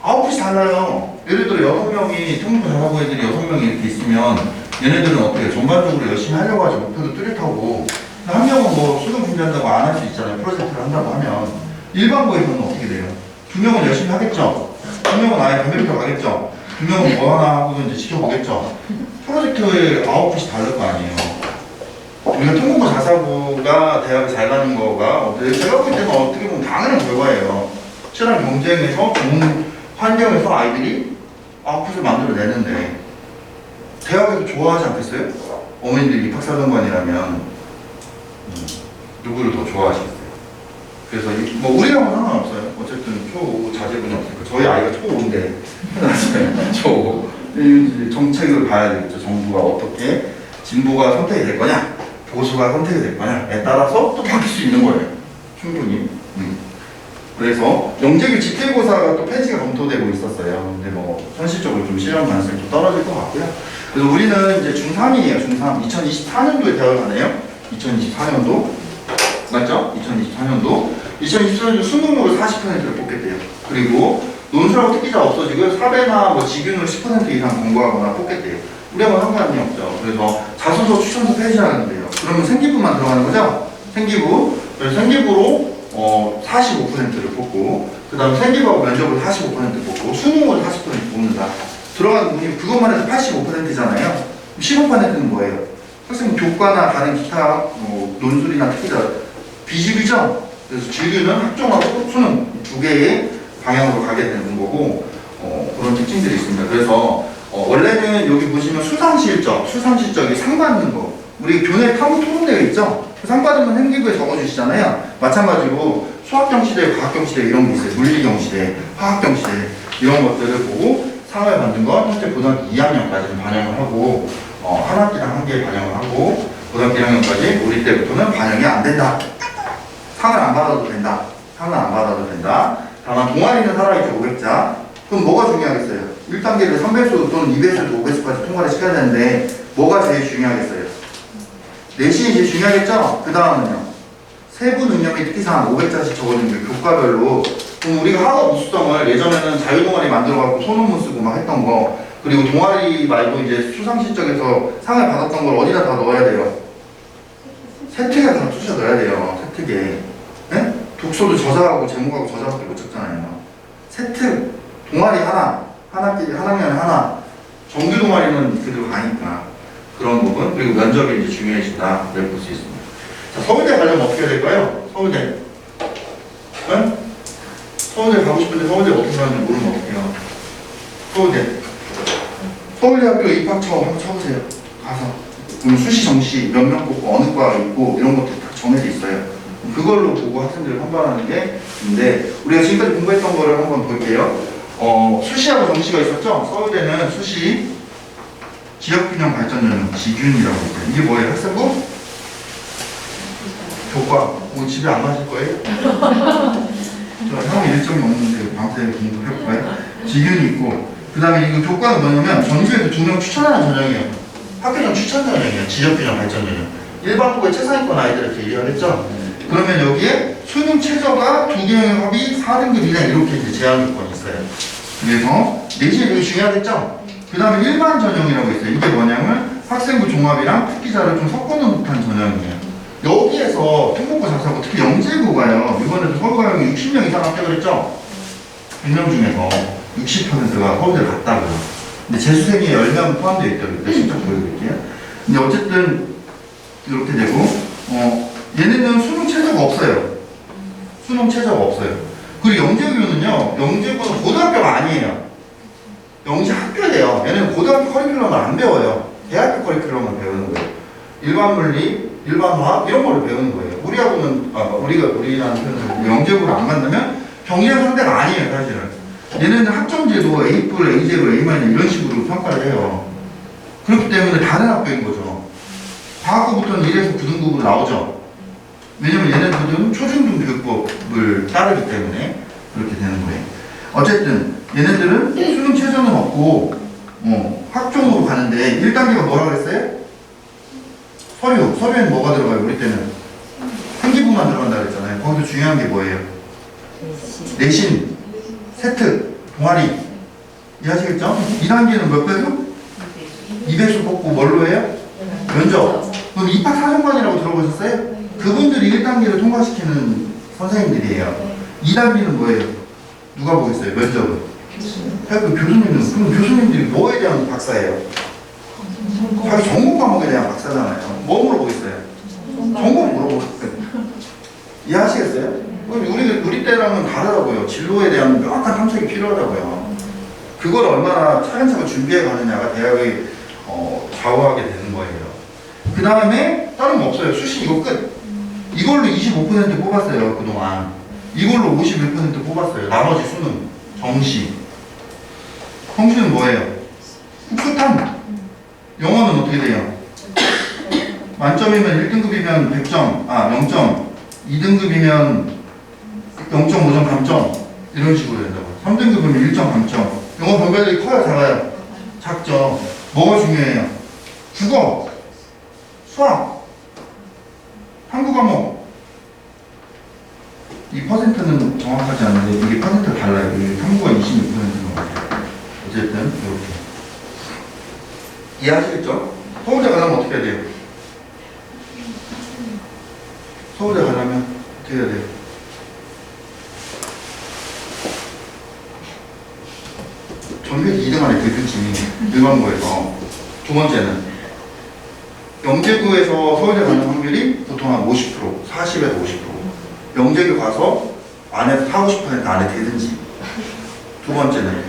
아웃풋이 달라요. 예를 들어 6명이 특목고 자사고 애들이 6명이 이렇게 있으면 얘네들은 어떻게 전반적으로 열심히 하려고 하지 목표도 뚜렷하고 한 명은 뭐 수능 준비한다고 안 할 수 있잖아요. 프로젝트를 한다고 하면 일반고에서는 어떻게 돼요? 2명은 열심히 하겠죠. 2명은 아예 변별표 가겠죠. 2명은 뭐 하나 하고 이제 지켜보겠죠. 프로젝트의 아웃풋이 다를 거 아니에요. 우리가 특목고 자사고가 대학에 잘 가는 거가 제가 볼 때는 어떻게 보면 당연한 결과예요. 치열한 경쟁에서 좋은 환경에서 아이들이 아웃풋을 만들어내는데 대학에서 좋아하지 않겠어요? 어머님들이 입학사정관이라면 누구를 더 좋아하시겠어요? 그래서 뭐 우리랑은 상관없어요. 어쨌든 초 자제분이 없으니까 저희 아이가 초5인데 초5 정책을 봐야 되겠죠. 정부가 어떻게 진보가 선택이 될 거냐 보수가 선택이 될 거냐에 따라서 또 바뀔 수 있는 거예요. 충분히. 그래서 영재규 집필고사가 또 폐지가 검토되고 있었어요. 근데 뭐 현실적으로 좀 실현 가능성이 좀 떨어질 것 같고요. 그래서 우리는 이제 중3이에요. 중3. 2024년도에 대학을 가네요. 2024년도. 맞죠? 2024년도. 2024년도 수능으로 40%를 뽑겠대요. 그리고 논술하고 특기자 없어지고 사배나 뭐 직윤으로 10% 이상 공부하거나 뽑겠대요. 우리하고는 상관이 없죠. 그래서 자소서 추천서 폐지하는데요. 그러면 생기부만 들어가는 거죠? 생기부. 그래서 생기부로 45%를 뽑고 그 다음 생기부하고 면접을 45% 뽑고 수능으로 40% 뽑는다. 들어가는 분이 그것만 해도 85%잖아요. 15%는 뭐예요? 선생님 교과나 다른 기타 뭐 논술이나 특기자 비주류죠? 그래서 주류는 학종하고 수능 두 개의 방향으로 가게 되는 거고 그런 특징들이 있습니다. 그래서 원래는 여기 보시면 수상실적이 상 받는 거 우리 교내 탐구 토론대회 있죠? 상 받으면 생기부에 적어주시잖아요. 마찬가지로 수학경시대, 과학경시대 이런 게 있어요. 물리경시대, 화학경시대 이런 것들을 보고 상을 받는 건 현재 고등학교 2학년까지는 반영을 하고 한 학기당 한 개 반영을 하고 고등학교 1학년까지 우리 때부터는 반영이 안 된다. 상을 안 받아도 된다. 상을 안 받아도 된다. 다만 동아리는 살아있죠. 500자. 그럼 뭐가 중요하겠어요? 1단계를 3배수 또는 2배수, 5배수까지 통과를 시켜야 되는데 뭐가 제일 중요하겠어요? 내신이 제일 중요하겠죠? 그 다음은요. 세부 능력 및 특기사항 500자씩 적어주는 게 교과별로 그럼 우리가 학업 우수성을 예전에는 자유동아리 만들어갖고 소논문 쓰고 막 했던 거 그리고 동아리 말고 이제 수상실적에서 상을 받았던 걸 어디다 다 넣어야 돼요? 세특에 다 쑤셔 넣어야 돼요. 세특에. 네? 독서도 저자하고 제목하고 저자밖에 못 적잖아요. 세특, 동아리 하나, 한 학년에 하나, 정규 동아리는 그대로 가니까 그런 부분 그리고 면접이 이제 중요해진다 볼 수 있습니다. 자, 서울대 가려면 어떻게 될까요? 서울대. 네? 서울대 가고 싶은데 서울대 어떻게 가는지 모르면 어떡해요? 서울대. 서울대학교 입학처 한번 쳐보세요. 가서. 그럼 수시, 정시, 몇 명 뽑고 어느 과 있고 이런 것도 다 정해져 있어요. 그걸로 보고 학생들을 판단하는 게 있는데 우리가 지금까지 공부했던 거를 한번 볼게요. 수시하고 정시가 있었죠? 서울대는 수시, 지역균형 발전전형, 지균이라고 있어요. 이게 뭐예요? 학생부? 교과. 집에 안 가실 거예요? 저 형이 일정이 없는데 밤새 공부할 거예요? 지균이 있고 그 다음에 이거 교과는 뭐냐면 전교에서 2명 추천하는 전형이에요. 학교장 추천 전형이에요. 지역균형 발전 전형. 일반고의 최상위권 아이들을 대리하겠죠? 그러면 여기에 수능 최저가 2개의 합이 4등급 이상 이렇게 이제 제한 조건이 있어요. 그래서 내신이 되게 중요하겠죠? 그 다음에 일반 전형이라고 있어요. 이게 뭐냐면 학생부 종합이랑 특기자를 좀 섞어놓은 듯한 전형이에요. 여기에서 특목고 자사고 특히 영재고가요. 이번에도 서울가용이 60명 이상 합격을 했죠? 100명 중에서 60%가 서울대를 갔다고요. 근데 재수생이 10명 포함되어 있다고 그때 실적 보여드릴게요. 근데 어쨌든 이렇게 되고 얘네는 수능 최저가 없어요. 수능 최저가 없어요. 그리고 영재교는요, 영재교는 고등학교가 아니에요. 영재 학교예요. 얘는 고등학교 커리큘럼을 안 배워요. 대학교 커리큘럼을 배우는 거예요. 일반 물리, 일반 화학 이런 거를 배우는 거예요. 우리하고는 우리라는 표현을 영재교를 안 간다면 경쟁 상대가 아니에요, 사실은. 얘네는 학점제도 A+, A0, A- 이런 식으로 평가를 해요. 그렇기 때문에 다른 학교인 거죠. 과학부부터는 1에서 9등급으로 나오죠. 왜냐면 얘네들은 초중등 교육법을 따르기 때문에 그렇게 되는 거예요. 어쨌든 얘네들은 수능 최저는 없고 학종으로 가는데 1단계가 뭐라 그랬어요? 서류에는 뭐가 들어가요? 우리 때는 상기부만 들어간다 그랬잖아요. 거기서 중요한 게 뭐예요? 내신, 세특, 동아리 이해하시겠죠? 2단계는 몇 배수? 2배수 뽑고 뭘로 해요? 면접. 그럼 입학 사정관이라고 들어보셨어요? 그분들이 1단계를 통과시키는 선생님들이에요. 2단계는 뭐예요? 누가 보겠어요? 면접은? 그럼 교수님들이 뭐에 대한 박사예요? 자기 전공 과목에 대한 박사잖아요. 뭐 물어보겠어요? 전공 물어보겠어요. 이해하시겠어요? 우리 때랑은 다르다고요. 진로에 대한 명확한 탐색이 필요하다고요. 그걸 얼마나 차근차근 준비해 가느냐가 대학의 좌우하게 되는 거예요. 그 다음에 다른 거 없어요. 수시 이거 끝. 이걸로 25% 뽑았어요. 그동안. 이걸로 51% 뽑았어요. 나머지 수능, 정시. 성시는 뭐예요? 국수탐. 영어는 어떻게 돼요? 만점이면 1등급이면 100점, 0점. 2등급이면 0.5점 감점. 이런 식으로 된다고. 3등급이면 1점 감점. 영어 분별력이 커요, 작아요? 작죠. 뭐가 중요해요? 국어, 수학, 한국 과목. 이 퍼센트는 정확하지 않은데 이게 퍼센트가 달라요. 이게 한국어 26%인 것 같아요. 어쨌든 이렇게 이해하시겠죠? 서울대 가려면 어떻게 해야 돼요? 서울대 가려면 어떻게 해야 돼요? 전교에서 2등 안에 들든지 일반고에서. 두 번째는 영재고에서 서울대 가는 확률이 보통 한 50%, 40에서 50%. 영재고 가서 안에서 40~50% 안에 되든지. 두 번째는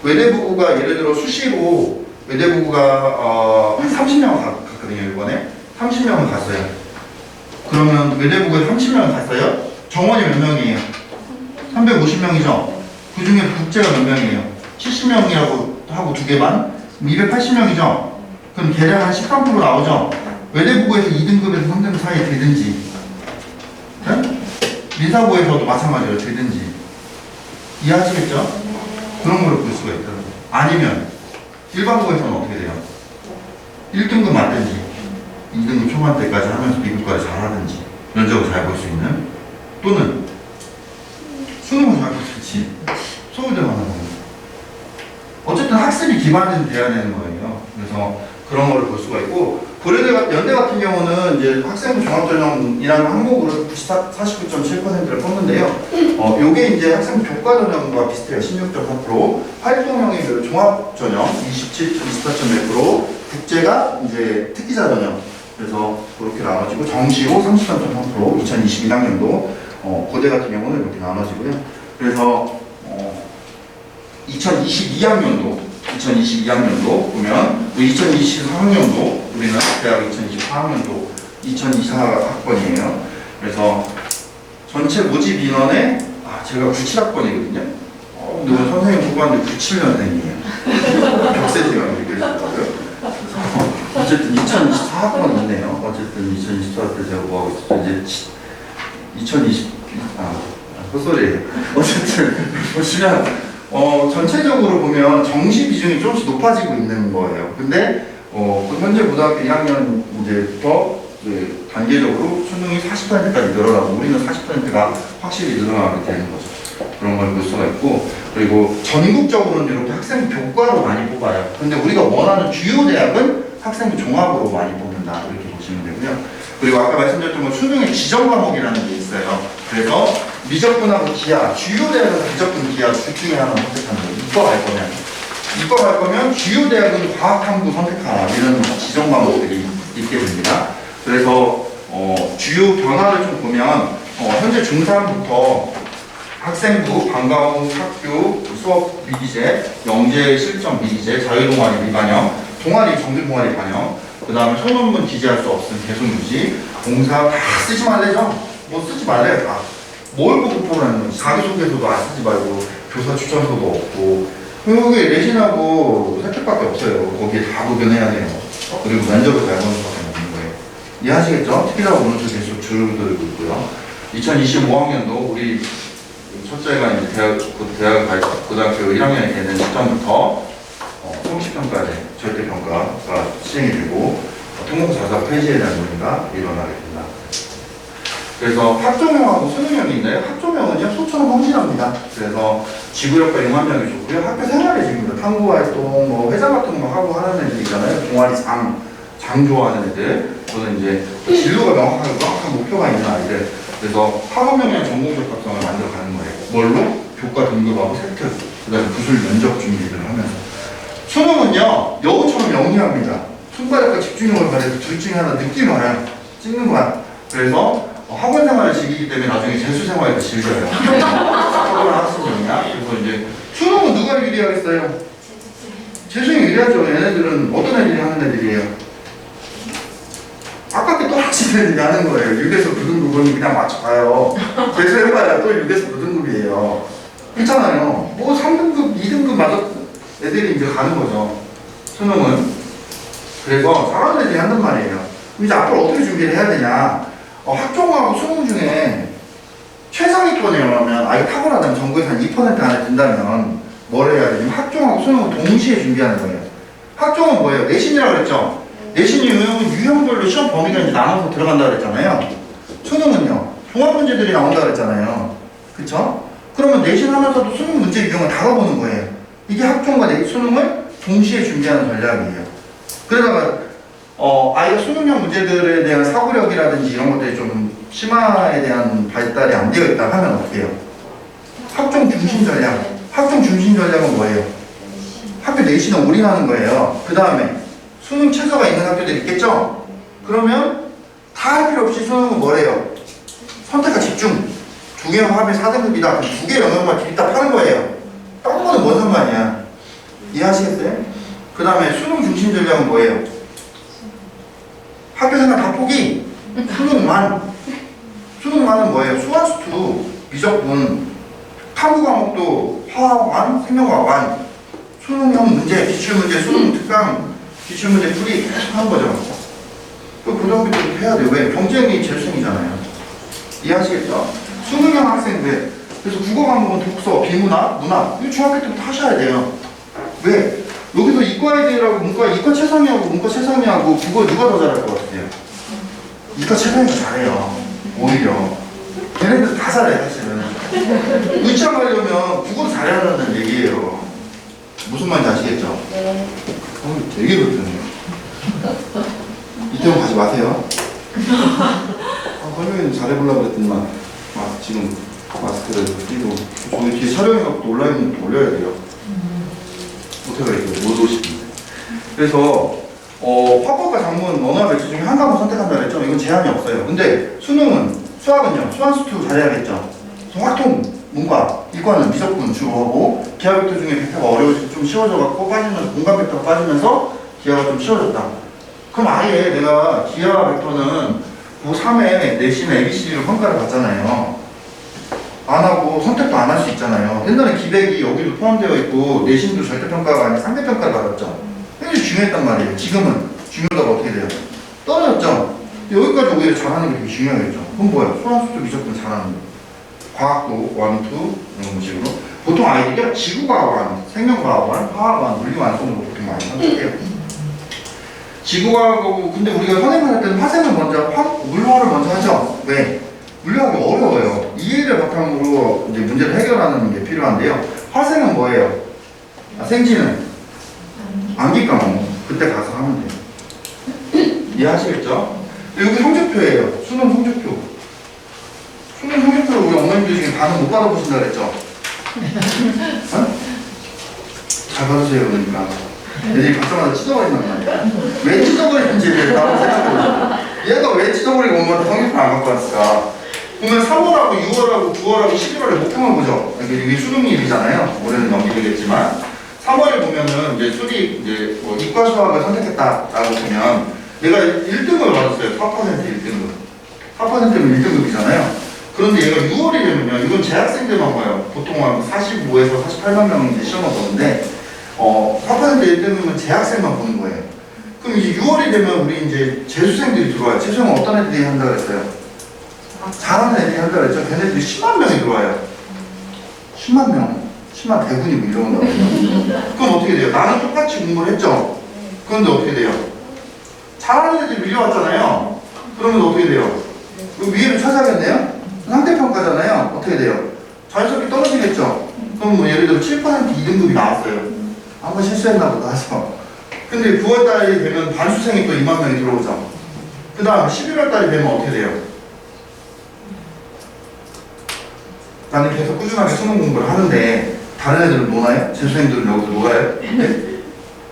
외대부고가 예를 들어 수시로 외대부고가 한 30명 갔거든요. 이번에 30명을 갔어요. 그러면 외대부고에 30명을 갔어요. 정원이 몇 명이에요? 350명이죠. 그 중에 국제가 몇 명이에요? 70명이라고 하고 두 개만 280명이죠. 그럼 대략 한 13% 나오죠. 외대부고에서 2등급에서 3등급 사이에 되든지, 네? 민사고에서도 마찬가지로 되든지. 이해하시겠죠? 그런 걸 볼 수가 있다는 거예요. 아니면 일반고에서는 어떻게 돼요? 1등급 맞든지 2등급 초반대까지 하면서 미국까지 잘하든지 면접을 잘 볼 수 있는, 또는 수능을 잘 볼 수 있지. 서울대 가는 겁니다. 어쨌든 학습이 기반이 돼야 되는 거예요. 그래서 그런 걸 볼 수가 있고, 연대 같은 경우는 이제 학생부 종합전형이라는 항목으로 49.7%를 뽑는데요. 요게 이제 학생부 교과전형과 비슷해요. 16.4%. 활동형의 그 종합전형 24.1%. 국제가 이제 특기자전형. 그래서 그렇게 나눠지고, 정시호 33.3%. 2022학년도 고대 같은 경우는 이렇게 나눠지고요. 그래서 2022학년도 보면 2024학년도 우리는 대학 2024학년도 2024학번이에요. 그래서 전체 모집 인원의 제가 97학번이거든요. 근데 오늘 선생님 뽑았는데 97년생이에요. 격세지가 이렇게 있더라고요. 어쨌든 2024학번 있네요. 어쨌든 2024 때 제가 뭐하고 있었죠? 이제 헛소리예요. 어쨌든 보시면 전체적으로 보면 정시 비중이 조금씩 높아지고 있는 거예요. 근데 현재 고등학교 1학년 이제부터 단계적으로 수능이 40%까지 늘어나고, 우리는 40%가 확실히 늘어나게 되는 거죠. 그런 걸 볼 수가 있고, 그리고 전국적으로는 이렇게 학생부 교과로 많이 뽑아요. 근데 우리가 원하는 주요 대학은 학생부 종합으로 많이 뽑는다, 이렇게 보시면 되고요. 그리고 아까 말씀드렸던 건 수능의 지정 과목이라는 게 있어요. 그래서 미적분하고 기하, 주요 대학은 미적분, 기하 둘 중에 하나 선택하는 거예요. 이과 갈 거면 주요 대학은 과학탐구 선택하라, 이런 지정 과목들이 있게 됩니다. 그래서 주요 변화를 좀 보면 현재 중3부터 학생부, 방과후, 학교, 수업 미기재, 영재 실전 미기재, 자유동아리 미반영, 동아리, 정규 동아리 반영, 그 다음에 소논문 기재할 수 없음 계속 유지, 봉사 다 쓰지 말래죠? 뭐 쓰지 말래요 다. 뭘 보고 뽑으라는 거지? 자기소개서도 안 쓰지 말고 교사 추천서도 없고 여기 레진하고 선택밖에 없어요. 거기에 다 구변해야 돼요. 그리고 면접을 잘 보는 수밖에 없는 거예요. 이해하시겠죠? 특히나 오늘도 계속 줄들고 있고요. 2025학년도 우리 첫째가 이제 대학을 갈 고등학교 1학년이 되는 시점부터 성취평가제, 절대평가가 시행이 되고 통공자사 폐지에 대한 논의가 일어나게 된다. 그래서 학종형하고 수능형이 있나요? 학종형은요 소처럼 성실합니다. 그래서 지구력과 융합력이 좋고요. 학교 생활에 지금도 탐구활동, 뭐 회장 같은 거 하고 하는 애들 있잖아요. 동아리 장 좋아하는 애들. 저는 이제 진로가 명확한 목표가 있는 아이들. 그래서 학업력이랑 전공적 합성을 만들어가는 거예요. 뭘로? 교과 등급하고 세트, 그 다음에 구술 면접 준비를 하면서. 수능은요 여우처럼 영리합니다. 순발력과 집중력을 가려서 둘 중에 하나 느낌을 알아요. 찍는 거야. 그래서 학원 생활을 즐기기 때문에 나중에 재수 생활도 즐겨요. 학원 학습형이야. 그래서 이제 수능은 누가 유리하겠어요? 재수형이 유리하죠. 얘네들은 어떤 애들이 하는 애들이에요? 아깝게 떨어지는 애들이 하는 거예요. 6에서 9등급은 그냥 맞춰가요. 재수해봐야 또 6에서 9등급이에요. 그렇잖아요. 뭐 3등급, 2등급 맞았 애들이 이제 가는 거죠. 수능은. 그래서 잘하는 애들이 한단 말이에요. 그럼 이제 앞으로 어떻게 준비를 해야 되냐? 학종하고 수능 중에 최상위권이라면 아예 탁월하다면 전국에서 한 2% 안에 든다면 뭘 해야 되냐면 학종하고 수능을 동시에 준비하는 거예요. 학종은 뭐예요? 내신이라고 그랬죠? 내신 유형별로 시험 범위가 이제 나눠서 들어간다고 그랬잖아요. 수능은요 종합문제들이 나온다고 그랬잖아요. 그쵸? 그러면 내신 하면서도 수능 문제 유형을 다 가보는 거예요. 이게 학종과 수능을 동시에 준비하는 전략이에요. 그러다가 아이가 수능형 문제들에 대한 사고력이라든지 이런 것들이 좀 심화에 대한 발달이 안 되어 있다 하면 어떻게 해요? 학종 중심 전략. 학종 중심 전략은 뭐예요? 학교 내신을 올인하는 거예요. 그 다음에 수능 최저가 있는 학교들이 있겠죠? 그러면 다 할 필요 없이 수능은 뭐래요? 선택과 집중. 두 개 합이 4등급이다. 그럼 두 개 영역만 길다 파는 거예요. 딴 거는 뭔 상관이야? 이해하시겠어요? 그 다음에 수능 중심 전략은 뭐예요? 학교 생활 다 포기. 수능만은 뭐예요? 수화수투, 미적분, 탐구 과목도 화학, 생명과학 완, 수능형 문제, 기출문제, 수능 특강, 기출문제 풀이 계속 하는 거죠. 그 고등학교 때도 해야 돼요. 왜? 경쟁이 재수생이잖아요. 이해하시겠죠? 수능형 학생 왜? 그래서 국어 과목은 독서, 비문학, 문학 이거 중학교 때부터 하셔야 돼요. 왜? 여기서 이과 애들하고 이과 최상위하고 문과 최상위하고 국어 누가 더 잘할 것 같아요? 이과 최상위가 잘해요. 오히려 걔네들 다 잘해 사실은. 의창 가려면 국어도 잘해야 한다는 얘기예요. 무슨 말인지 아시겠죠? 네. 되게 불편해요. 이태원 가지 마세요. 설명이 잘해보려고 그랬더니만 지금 마스크를 끼고 저기 뒤에 촬영해갖고 온라인 올려야 돼요. 못해가 이거 못 오시는데. 그래서 화법과 작문 언어와 매체 중에 한 과목 선택한다 그랬죠? 이건 제한이 없어요. 근데 수능은 수학은요 수완수투 잘해야겠죠. 확통 문과 이과는 미적분 주로 하고 기하 벡터 중에 벡터가 어려워지고 좀 쉬워져갖고 빠지면서 공간 벡터가 빠지면서 기하가 좀 쉬워졌다. 그럼 아예 내가 기하 벡터는 고3에 내신 ABCD로 평가를 받잖아요. 안 하고 선택도 안 할 수 있잖아요. 옛날에 기백이 여기도 포함되어 있고 내신도 절대평가가 아니라 상대평가를 받았죠. 굉장히 중요했단 말이에요. 지금은 중요도가 어떻게 돼요? 떨어졌죠? 여기까지 오히려 잘하는 게 되게 중요하겠죠. 그럼 뭐야? 수학수도 미적분 잘하는 거. 과학도 원투 이런 식으로. 보통 아이들이 지구과학 1, 생명과학 1, 화학 1, 물리학 1 정도 보통 많이 선택해요. 지구과학하고 근데 우리가 선행을 할 때는 화생을 먼저 물화를 먼저 하죠. 왜? 물리학이 어려워요. 이해를 바탕으로 이제 문제를 해결하는 게 필요한데요. 화생은 뭐예요? 생지는 암기 과목. 그때 가서 하면 돼요. 이해하시겠죠? 여기 성적표예요. 수능 성적표. 수능 성적표를 우리 어머님들 중에 반은 못 받아보신다 그랬죠? 어? 잘 받으세요 그러니까. 애들이 받자마자 찢어버린단 말이야. 왜 찢어버리는지 따로 생각해보세요. 얘가 왜 찢어버리고 엄마한테 성적표를 안 갖고 왔을까? 보면 3월하고 6월하고 9월하고 11월에 목표만 보죠. 이게 수능일이잖아요. 올해는 연기되겠지만 3월에 보면은 이제 수리 이제 뭐 이과 수학을 선택했다라고 보면 내가 1등급을 받았어요. 4% 1등급. 4%면 1등급이잖아요. 그런데 얘가 6월이 되면요. 이건 재학생들만 봐요. 보통 한 45에서 48만 명이 이제 시험을 보는데 4% 1등급은 재학생만 보는 거예요. 그럼 이제 6월이 되면 우리 이제 재수생들이 들어와요. 재수생은 어떤 애들이 한다 그랬어요? 잘하는 애들이 한다 그랬죠. 걔네들이 10만 명이 들어와요. 10만 명. 10만 대군이 뭐 이런 거. 그럼 어떻게 돼요? 나는 똑같이 공부를 했죠. 그런데 어떻게 돼요? 잘하는 애들이 밀려왔잖아요. 그러면 어떻게 돼요? 위에를 찾아야겠네요? 상대평가잖아요. 어떻게 돼요? 자연스럽게 떨어지겠죠? 그럼 뭐 예를 들어 7% 2등급이 나왔어요. 한번 실수했나 보다 하죠. 근데 9월달이 되면 반수생이 또 2만 명이 들어오죠. 그 다음 11월달이 되면 어떻게 돼요? 나는 계속 꾸준하게 수능 공부를 하는데 다른 애들은 노나요? 재수생들은 여기서 놀아요? 네?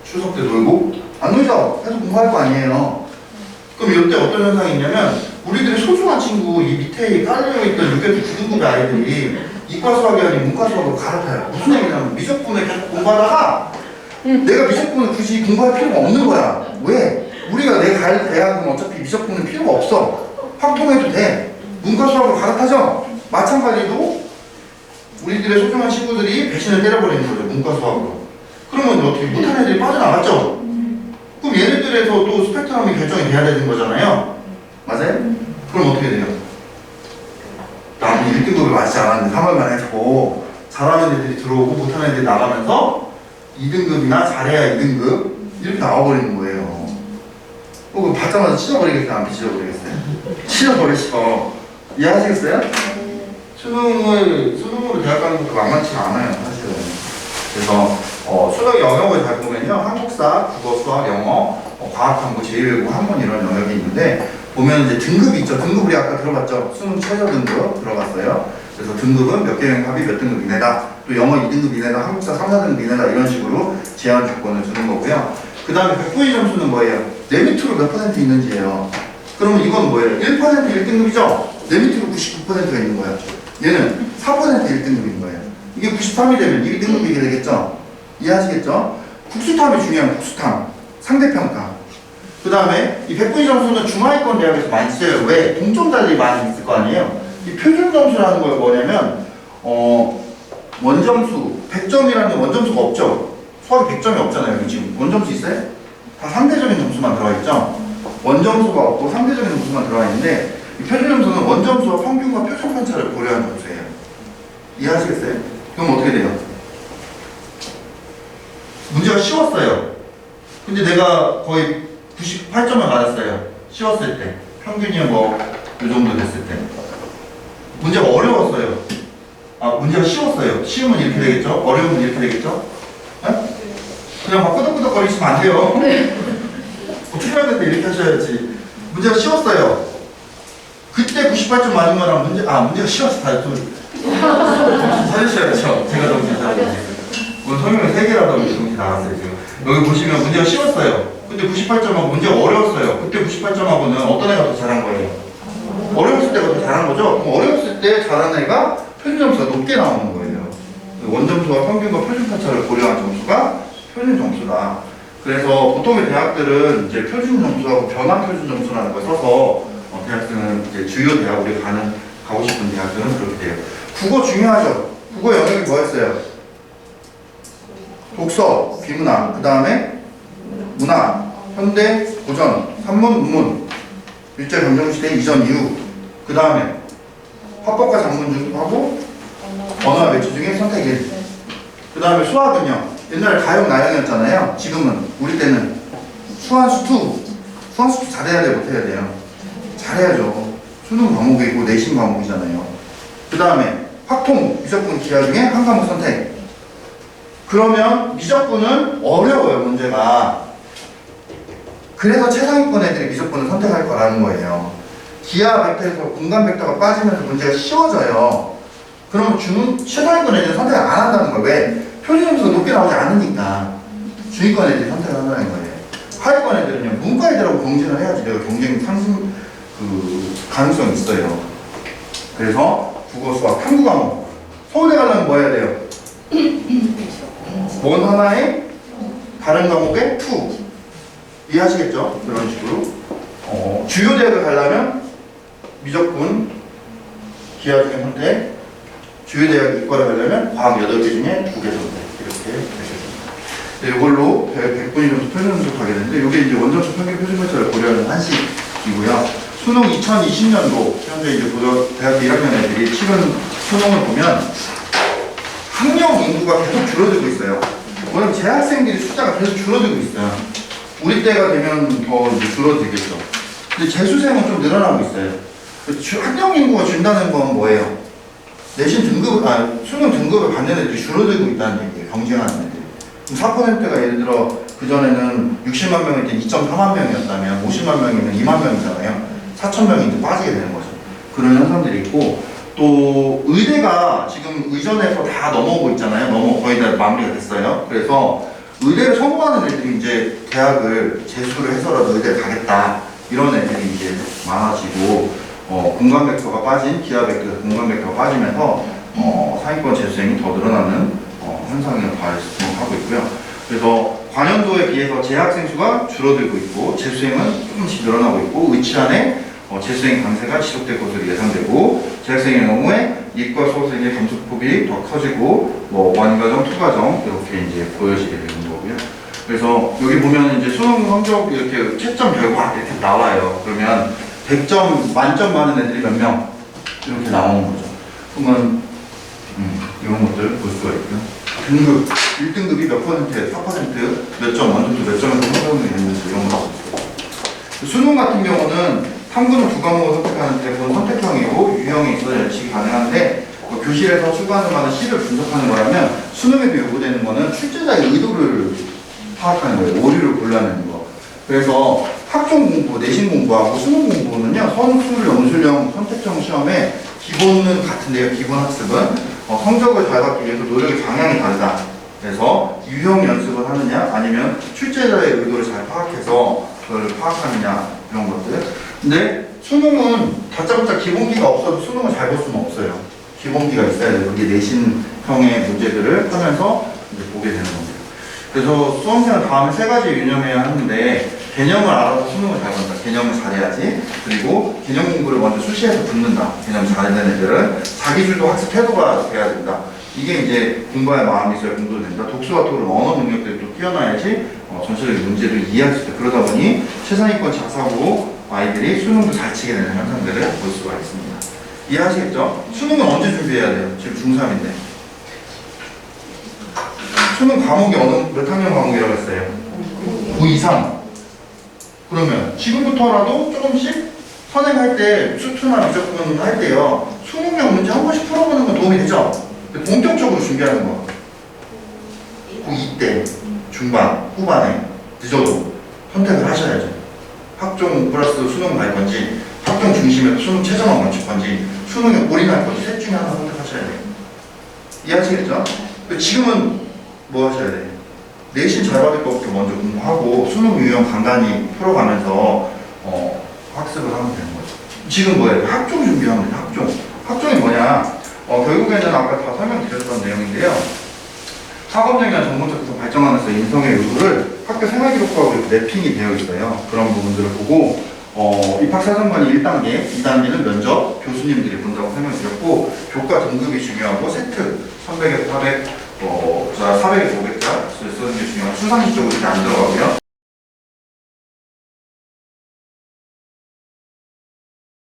추석 때 놀고? 안 놀죠? 계속 공부할 거 아니에요. 그럼 이때 어떤 현상이 있냐면 우리들의 소중한 친구 이 밑에 깔려있던 6개월 9등급의 아이들이 이과 수학이 아닌 문과 수학으로 갈아타요. 무슨 얘기냐면 미적분을 계속 공부하다가 내가 미적분을 굳이 공부할 필요가 없는 거야. 왜? 우리가 내가 갈 대학은 어차피 미적분은 필요가 없어. 확통해도 돼. 문과 수학으로 갈아타죠? 마찬가지로 우리들의 소중한 친구들이 배신을 때려버리는 거죠. 문과 수학으로. 그러면 어떻게 못하는 애들이 빠져나갔죠? 그럼 얘네들에서 또 스펙트럼이 결정이 돼야 되는 거잖아요. 맞아요? 그럼 어떻게 돼요? 나는 1등급을 맞지 않았는데 3월 만에 고 잘하는 애들이 들어오고 못하는 애들이 나가면서 2등급이나 잘해야 2등급 이렇게 나와버리는 거예요. 그거 받자마자 찢어버리겠어요? 안 찢어버리겠어요? 찢어버리죠. 이해하시겠어요? 수능으로 대학 가는 것도 만만치가 않아요, 사실은. 그래서 수능 영역을 잘 보면요, 한국사, 국어, 수학, 영어, 과학, 탐구, 제2외국어, 한문 이런 영역이 있는데 보면 이제 등급이 있죠. 등급 우리 아까 들어봤죠. 수능 최저 등급 들어갔어요. 그래서 등급은 몇 개의 합이 몇 등급 이내다. 또 영어 2등급 이내다, 한국사 3, 4등급 이내다 이런 식으로 제한 조건을 주는 거고요. 그 다음에 백분위 점수는 뭐예요? 내 밑으로 몇 퍼센트 있는지예요. 그러면 이건 뭐예요? 1% 1등급이죠? 내 밑으로 99%가 있는 거예요. 얘는 4% 1등급인 거예요. 이게 93이 되면 2등급이게 되겠죠? 이해하시겠죠? 국수탐이 중요한 국수탐. 상대평가. 그 다음에 이 백분위 점수는 중하위권 대학에서 많이 써요. 왜? 동점자들이 많이 있을 거 아니에요? 이 표준 점수라는 걸 뭐냐면 원점수, 100점이라는 원점수가 없죠? 수학이 100점이 없잖아요. 여기 지금 원점수 있어요? 다 상대적인 점수만 들어가 있죠? 원점수가 없고 상대적인 점수만 들어가 있는데 이 표준 점수는 원점수와 평균과 표준 편차를 고려한 점수예요. 이해하시겠어요? 그럼 어떻게 돼요? 문제가 쉬웠어요. 근데 내가 거의 98점을 맞았어요. 쉬웠을 때. 평균이 뭐 이 정도 됐을 때. 문제가 어려웠어요. 문제가 쉬웠어요. 쉬우면 이렇게 되겠죠? 어려우면 이렇게 되겠죠? 네? 그냥 막 끄덕끄덕거리시면 안 돼요. 틀렸는데 이렇게 하셔야지. 문제가 쉬웠어요. 그때 98점 맞은 거랑 문제가 쉬웠어요. 찾으셔야죠. 제가 정신 차리고. 오늘 설명이 3개라도 정신 나갔어요, 지금. 여기 보시면 문제가 쉬웠어요. 근데 98점하고 문제가 어려웠어요. 그때 98점하고는 어떤 애가 더 잘한 거예요? 어려웠을 때가 더 잘한 거죠? 그럼 어려웠을 때 잘한 애가 표준 점수가 높게 나오는 거예요. 원점수와 평균과 표준 편차를 고려한 점수가 표준 점수다. 그래서 보통의 대학들은 이제 표준 점수하고 변화 표준 점수라는 걸 써서 대학생은 이제 주요 대학 우리 가고 싶은 대학들은 그렇게 돼요. 국어 중요하죠. 국어 영역이 뭐였어요? 독서, 비문학, 그 다음에 문학, 현대, 고전, 산문, 문문, 일제강점시대 이전 이후, 그 다음에 화법과 작문 중하고 언어와 매체 중에 선택 1. 그 다음에 수학은요. 옛날에 가용 나영이었잖아요. 지금은 우리 때는 수한수투 잘해야 돼요? 못해야 돼요? 잘해야죠. 수능 과목이고 내신 과목이잖아요. 그 다음에 확통, 미적분 기하 중에 한 과목 선택. 그러면 미적분은 어려워요, 문제가. 그래서 최상위권 애들이 미적분을 선택할 거라는 거예요. 기하 벡터에서 공간 벡터가 빠지면서 문제가 쉬워져요. 그러면 최상위권 애들은 선택을 안 한다는 거예요. 왜? 표준 점수가 높게 나오지 않으니까 중위권 애들이 선택을 한다는 거예요. 하위권 애들은요, 문과 애들하고 경쟁을 해야지 내가 경쟁 상승 가능성이 있어요. 그래서 국어, 수학, 탐구 과목. 서울대 가려면 뭐 해야 돼요? 원 하나에 다른 과목에 투. 이해하시겠죠? 그런 식으로. 주요 대학을 가려면 미적분, 기하 중에 선택, 주요 대학 이과를 가려면 과학 8개 중에 2개 선택. 이렇게 되겠습니다. 네, 이걸로 100분이 정도 표준 분석하게 되는데, 이게 이제 원점수 평균 표준 결과를 고려하는 한식이고요. 수능 2020년도, 현재 이제 대학교 1학년 애들이 치른 수능을 보면 학령 인구가 계속 줄어들고 있어요. 왜냐면 재학생들이 숫자가 계속 줄어들고 있어요. 우리 때가 되면 더 이제 줄어들겠죠. 근데 재수생은 좀 늘어나고 있어요. 학령 인구가 준다는 건 뭐예요? 내신 등급, 수능 등급을 받는 애들이 줄어들고 있다는 얘기예요. 경쟁하는 애들이. 4%가 예를 들어 그전에는 60만 명일 때 2.4만 명이었다면 50만 명이면 2만 명이잖아요. 4천 명이 이제 빠지게 되는 거죠. 그런 현상들이 있고, 또 의대가 지금 의전에서 다 넘어오고 있잖아요. 거의 다 마무리가 됐어요. 그래서 의대를 성공하는 애들이 이제 대학을 재수를 해서라도 의대를 가겠다, 이런 애들이 이제 많아지고, 공간 벡터가 빠진, 기하 벡터, 공간 벡터가 빠지면서 상위권 재수생이 더 늘어나는 현상을 발생하고 있고요. 그래서 관연도에 비해서 재학생 수가 줄어들고 있고, 재수생은 조금씩 늘어나고 있고, 의치안에 재수생 강세가 지속될 것으로 예상되고, 재학생의 경우에 이과 수험생의 감소폭이 더 커지고, 원과정, 투과정 이렇게 이제 보여지게 되는 거고요. 그래서 여기 보면 이제 수능 성적 이렇게 채점 결과 이렇게 나와요. 그러면 100점 만점 받는 애들이 몇 명? 이렇게 나오는 거죠. 그러면 이런 것들 볼 수가 있고요. 등급, 1등급이 몇 퍼센트, 4%, 몇 점, 완전도 몇 점에서 성적이 됐는지 이런 거 나올 수 있어요. 수능 같은 경우는 탐구는 2과목을 선택하는 대부분 선택형이고 유형이 있어야 예측이 가능한데, 교실에서 추가하는 바는 C를 분석하는 거라면 수능에도 요구되는 거는 출제자의 의도를 파악하는 거예요. 오류를 골라내는 거. 그래서 학종 공부, 내신 공부하고 수능 공부는요, 선술, 영술형, 선택형 시험에 기본은 같은데요. 기본 학습은 성적을 잘 받기 위해서 노력의 방향이 다르다. 그래서 유형 연습을 하느냐, 아니면 출제자의 의도를 잘 파악해서 그걸 파악하느냐, 이런 것들. 근데 수능은 다짜고짜 기본기가 없어도 수능을 잘 볼 수는 없어요. 기본기가 있어야 돼요. 이게 내신형의 문제들을 하면서 이제 보게 되는 겁니다. 그래서 수험생은 다음에 3가지 유념해야 하는데, 개념을 알아서 수능을 잘 본다. 개념을 잘해야지. 그리고 개념 공부를 먼저 수시에서 붙는다. 개념 잘하는 애들은 자기주도 학습 태도가 돼야 된다. 이게 이제 공부할 마음이 있어야 공부도 된다. 독서와 토론, 언어 능력들이 또 뛰어나야지 전체적인 문제를 이해할 수 있다. 그러다 보니 최상위권 작사고 아이들이 수능도 잘 치게 되는 현상들을 볼 수가 있습니다. 이해하시겠죠? 수능은 언제 준비해야 돼요? 지금 중3인데. 수능 과목이 몇 학년 과목이라고 했어요? 9 이상. 그러면 지금부터라도 조금씩 선행할 때, 수투나 미적분 할 때요, 수능형 문제 한 번씩 풀어보는 건 도움이 되죠? 본격적으로 준비하는 거. 9이 때, 중반, 후반에 늦어도 선택을 하셔야죠. 학종 플러스 수능 갈 건지, 학종 중심에 수능 최저만 맞출 건지, 수능에 올인할 건지, 셋 중에 하나 선택하셔야 돼요. 이해하시겠죠? 지금은 뭐 하셔야 돼요? 내신 잘 받을 것부터 먼저 공부하고 수능 유형 간단히 풀어가면서 학습을 하면 되는 거죠. 지금 뭐예요? 학종 준비하면 돼요. 학종이 뭐냐? 결국에는 아까 다 설명드렸던 내용인데요. 학업력이나 전문적으로 발전하면서 인성의 요소를 학교 생활기록부하고 이렇게 랩핑이 되어 있어요. 그런 부분들을 보고 입학사정관이 1단계, 2단계는 면접, 교수님들이 본다고 설명드렸고, 교과 등급이 중요하고 세트 300에서 400, 400에서 500자 쓰는 게 중요하고, 수상식 쪽으로 이렇게 안 들어가고요.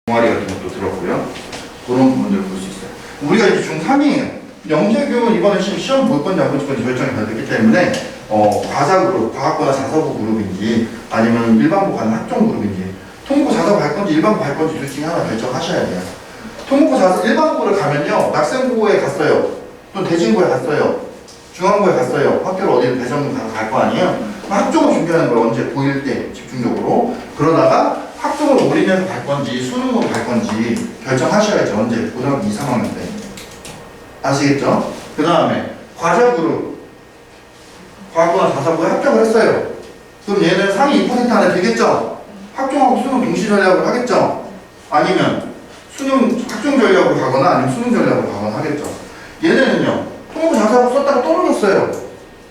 동아리 같은 것도 들었고요. 그런 부분들을 볼 수 있어요. 우리가 이제 중3이에요. 영재교육은 이번에 시험 볼 건지 안 볼 건지 결정이 다 됐기 때문에 과자 그룹, 과학고나 자사고 그룹인지 아니면 일반고 가는 학종 그룹인지, 통고 자사고 갈 건지 일반고 갈 건지 둘 중에 하나 결정하셔야 돼요. 통고 자사 일반고를 가면요, 낙생고에 갔어요, 또 대진고에 갔어요, 중앙고에 갔어요, 학교를 어디를 배정을 가서 갈 거 아니에요. 학종을 준비하는 거예요. 언제? 고1 때 집중적으로. 그러다가 학종을 올인해서 갈 건지 수능으로 갈 건지 결정하셔야죠. 언제? 고등학교 2, 3학년 때. 아시겠죠? 그 다음에 과자 그룹, 과학고나 자사고에 합격을 했어요. 그럼 얘는 상위 2% 안에 들겠죠? 학종하고 수능 동시 전략을 하겠죠? 아니면 수능 학종 전략으로 가거나 아니면 수능 전략으로 가거나 하겠죠? 얘네는요, 통보 자사하고 썼다가 떨어졌어요.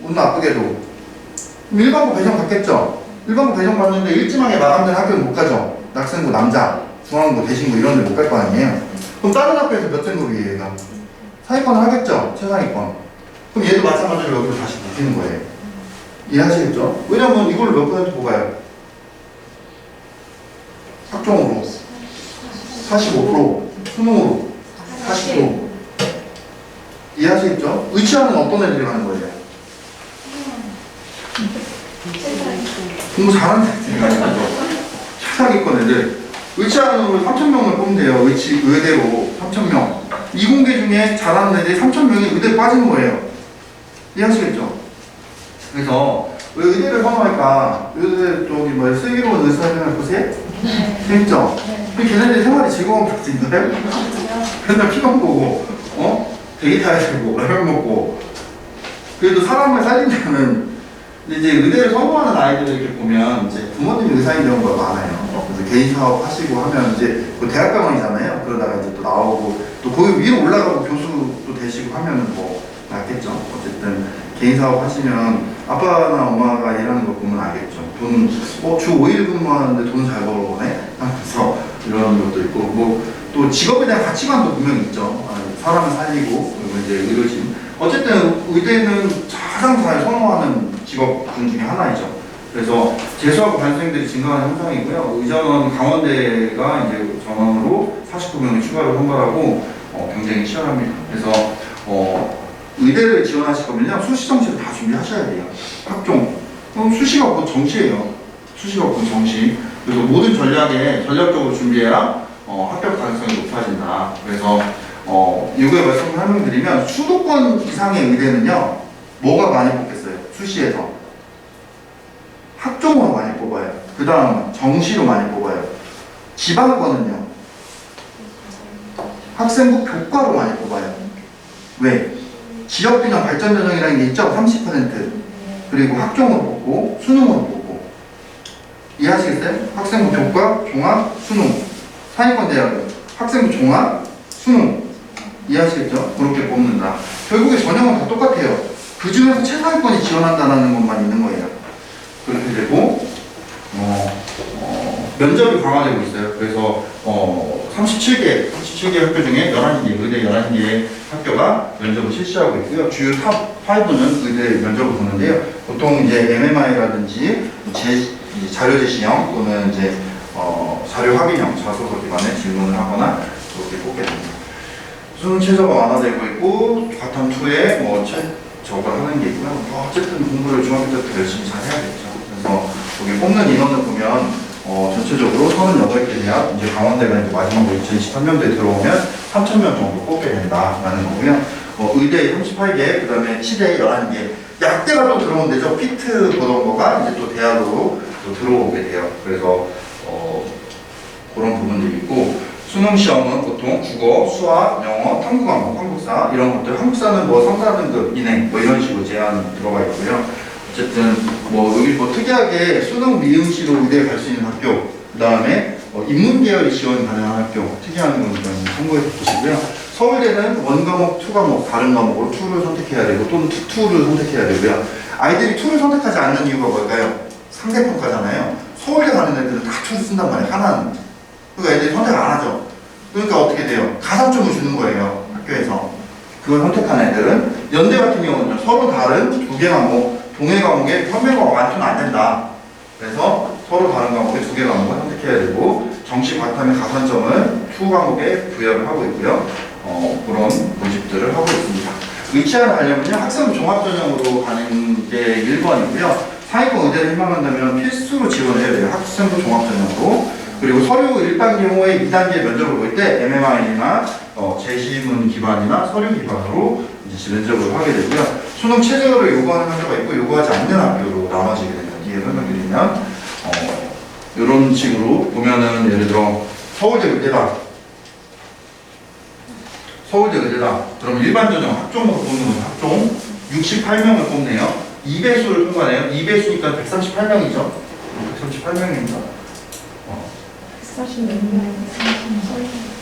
운 나쁘게도. 그럼 일반고 배정 갔겠죠? 일반고 배정 갔는데 일지망에 마감된 학교는 못 가죠? 낙생고 남자, 중앙고, 대신고 이런 데 못 갈 거 아니에요? 그럼 다른 학교에서 몇 등급이에요, 얘가? 상위권을 하겠죠? 최상위권. 그럼 얘도 마찬가지로 여기로 다시 붙이는 거예요. 이해하시겠죠? 왜냐면 이걸 몇 퍼센트 뽑아요? 학종으로 45%, 수능으로 40%. 이해하시겠죠? 의치하는 어떤 애들이 가는 거예요? 공부 잘하는 애들이 가는 거죠. 최상위권 애들. 의치하는 3,000명을 뽑는데요. 의대로 3,000명. 이공계 중에 잘하는 애들이 3,000명이 의대에 빠지는 거예요. 이해하시겠죠? 그래서 왜 의대를 선호할까? 의대 쪽이 뭐 슬기로운 의사생활 보세요? 재밌죠? 걔네들이 생활이 즐거운 것인가요? 맨날 피만 보고 대기 타야 되고 라면 먹고 그래도 사람을 살린다는 이제 의대를 선호하는 아이들을 이렇게 보면 이제 부모님이 의사인 경우가 많아요. 그래서 개인 사업 하시고 하면 이제 뭐 대학병원이잖아요. 그러다가 이제 또 나오고 또 거기 위로 올라가고 교수도 되시고 하면은 뭐 낫겠죠. 어쨌든 개인 사업 하시면 아빠나 엄마가 일하는 거 보면 알겠죠. 돈, 주 5일 근무하는데 돈 잘 벌어보네? 그래서 이런 것도 있고, 뭐 또 직업에 대한 가치관도 분명히 있죠. 사람을 살리고, 그리고 이제 의료진. 어쨌든 의대는 가장 잘 선호하는 직업군 중에 하나이죠. 그래서 재수하고 반수생들이 증가하는 현상이고요. 의전원 강원대가 이제 전원으로 49명이 추가로 선발하고 경쟁이 치열합니다. 그래서 의대를 지원하실 거면요 수시 정시를 다 준비하셔야 돼요. 학종 수시가 곧 정시예요. 수시가 곧 정시. 그래서 모든 전략적으로 준비해야 합격 가능성이 높아진다. 그래서 이거에 말씀을 설명드리면 수도권 이상의 의대는요 뭐가 많이 뽑겠어요? 수시에서 학종으로 많이 뽑아요. 그 다음 정시로 많이 뽑아요. 지방권은요 학생부 교과로 많이 뽑아요. 왜? 지역균형 발전 전형이라는 게 있죠? 30%. 그리고 학종으로 뽑고 수능으로 뽑고. 이해하시겠어요? 학생부 교과, 종합, 수능. 상위권 대학은 학생부 종합, 수능. 이해하시겠죠? 그렇게 뽑는다. 결국에 전형은 다 똑같아요. 그 중에서 최상위권이 지원한다는 것만 있는 거예요. 그렇게 되고 면접이 강화되고 있어요. 그래서 37개 학교 중에 11개, 의대 11개의 학교가 면접을 실시하고 있고요. 주요 탑 5는 의대 면접을 보는데요. 보통 이제 MMI라든지 자료 제시형 또는 이제 자료 확인형 자소서 기반의 질문을 하거나 그렇게 뽑게 됩니다. 수능 최저가 완화되고 있고 과탐 2에 저걸 하는 게 있고요. 어쨌든 공부를 중학교 때부터 열심히 잘 해야겠죠. 그래서 여기 뽑는 인원을 보면 전체적으로 38개 대학, 이제 강원대가 이제 마지막으로 2023년도에 들어오면 3,000명 정도 뽑게 된다라는 거고요. 의대 38개, 그 다음에 치대 11개, 약대가 또 들어온 데죠. 피트 보던 거가 이제 또 대학으로 또 들어오게 돼요. 그래서 그런 부분들이 있고, 수능 시험은 보통 국어, 수학, 영어, 탐구 과목, 한국사 이런 것들, 한국사는 뭐 3, 4등급 이내 뭐 이런 식으로 제한이 들어가 있고요. 어쨌든 여기 특이하게 수능 미응시로 의대에 갈 수 있는 학교, 그 다음에 인문 계열이 지원 가능한 학교, 특이한 건 참고해 보시고요. 서울대는 원과목, 투과목, 다른 과목으로 2를 선택해야 되고 또는 2를 선택해야 되고요. 아이들이 2를 선택하지 않는 이유가 뭘까요? 상대평가잖아요. 서울대 가는 애들은 다 2를 쓴단 말이에요. 하나는. 그러니까 애들이 선택을 안 하죠. 그러니까 어떻게 돼요? 가산점을 주는 거예요. 학교에서. 그걸 선택한 애들은 연대 같은 경우는 서로 다른 2개 과목, 동일 과목에 평면 과목 완투는 안 된다. 그래서 서로 다른 과목에 2개 과목을 선택해야 되고 정시 과탐의 가산점을 2 과목에 부여를 하고 있고요. 그런 모집들을 하고 있습니다. 의치하러 가려면요 학생부 종합전형으로 가는 게 1번이고요. 상위권 의대를 희망한다면 필수로 지원해야 돼요. 학생부 종합전형으로. 그리고 서류 1단계 후에 2단계 면접을 볼 때 MMI나 제시문 기반이나 서류 기반으로 이제 면접을 하게 되고요. 수능 최저를 요구하는 학교가 있고 요구하지 않는 학교로 나눠지게 됩니다. 뒤에 설명드리면 이런 식으로 보면은 예를 들어 서울대 의대다. 서울대 의대다. 그럼 일반 전형 학종으로 뽑는 거죠. 학종 68명을 뽑네요. 2배수를 통과해요. 2배수니까 138명이죠. 138명입니다. 140몇 명, 30명.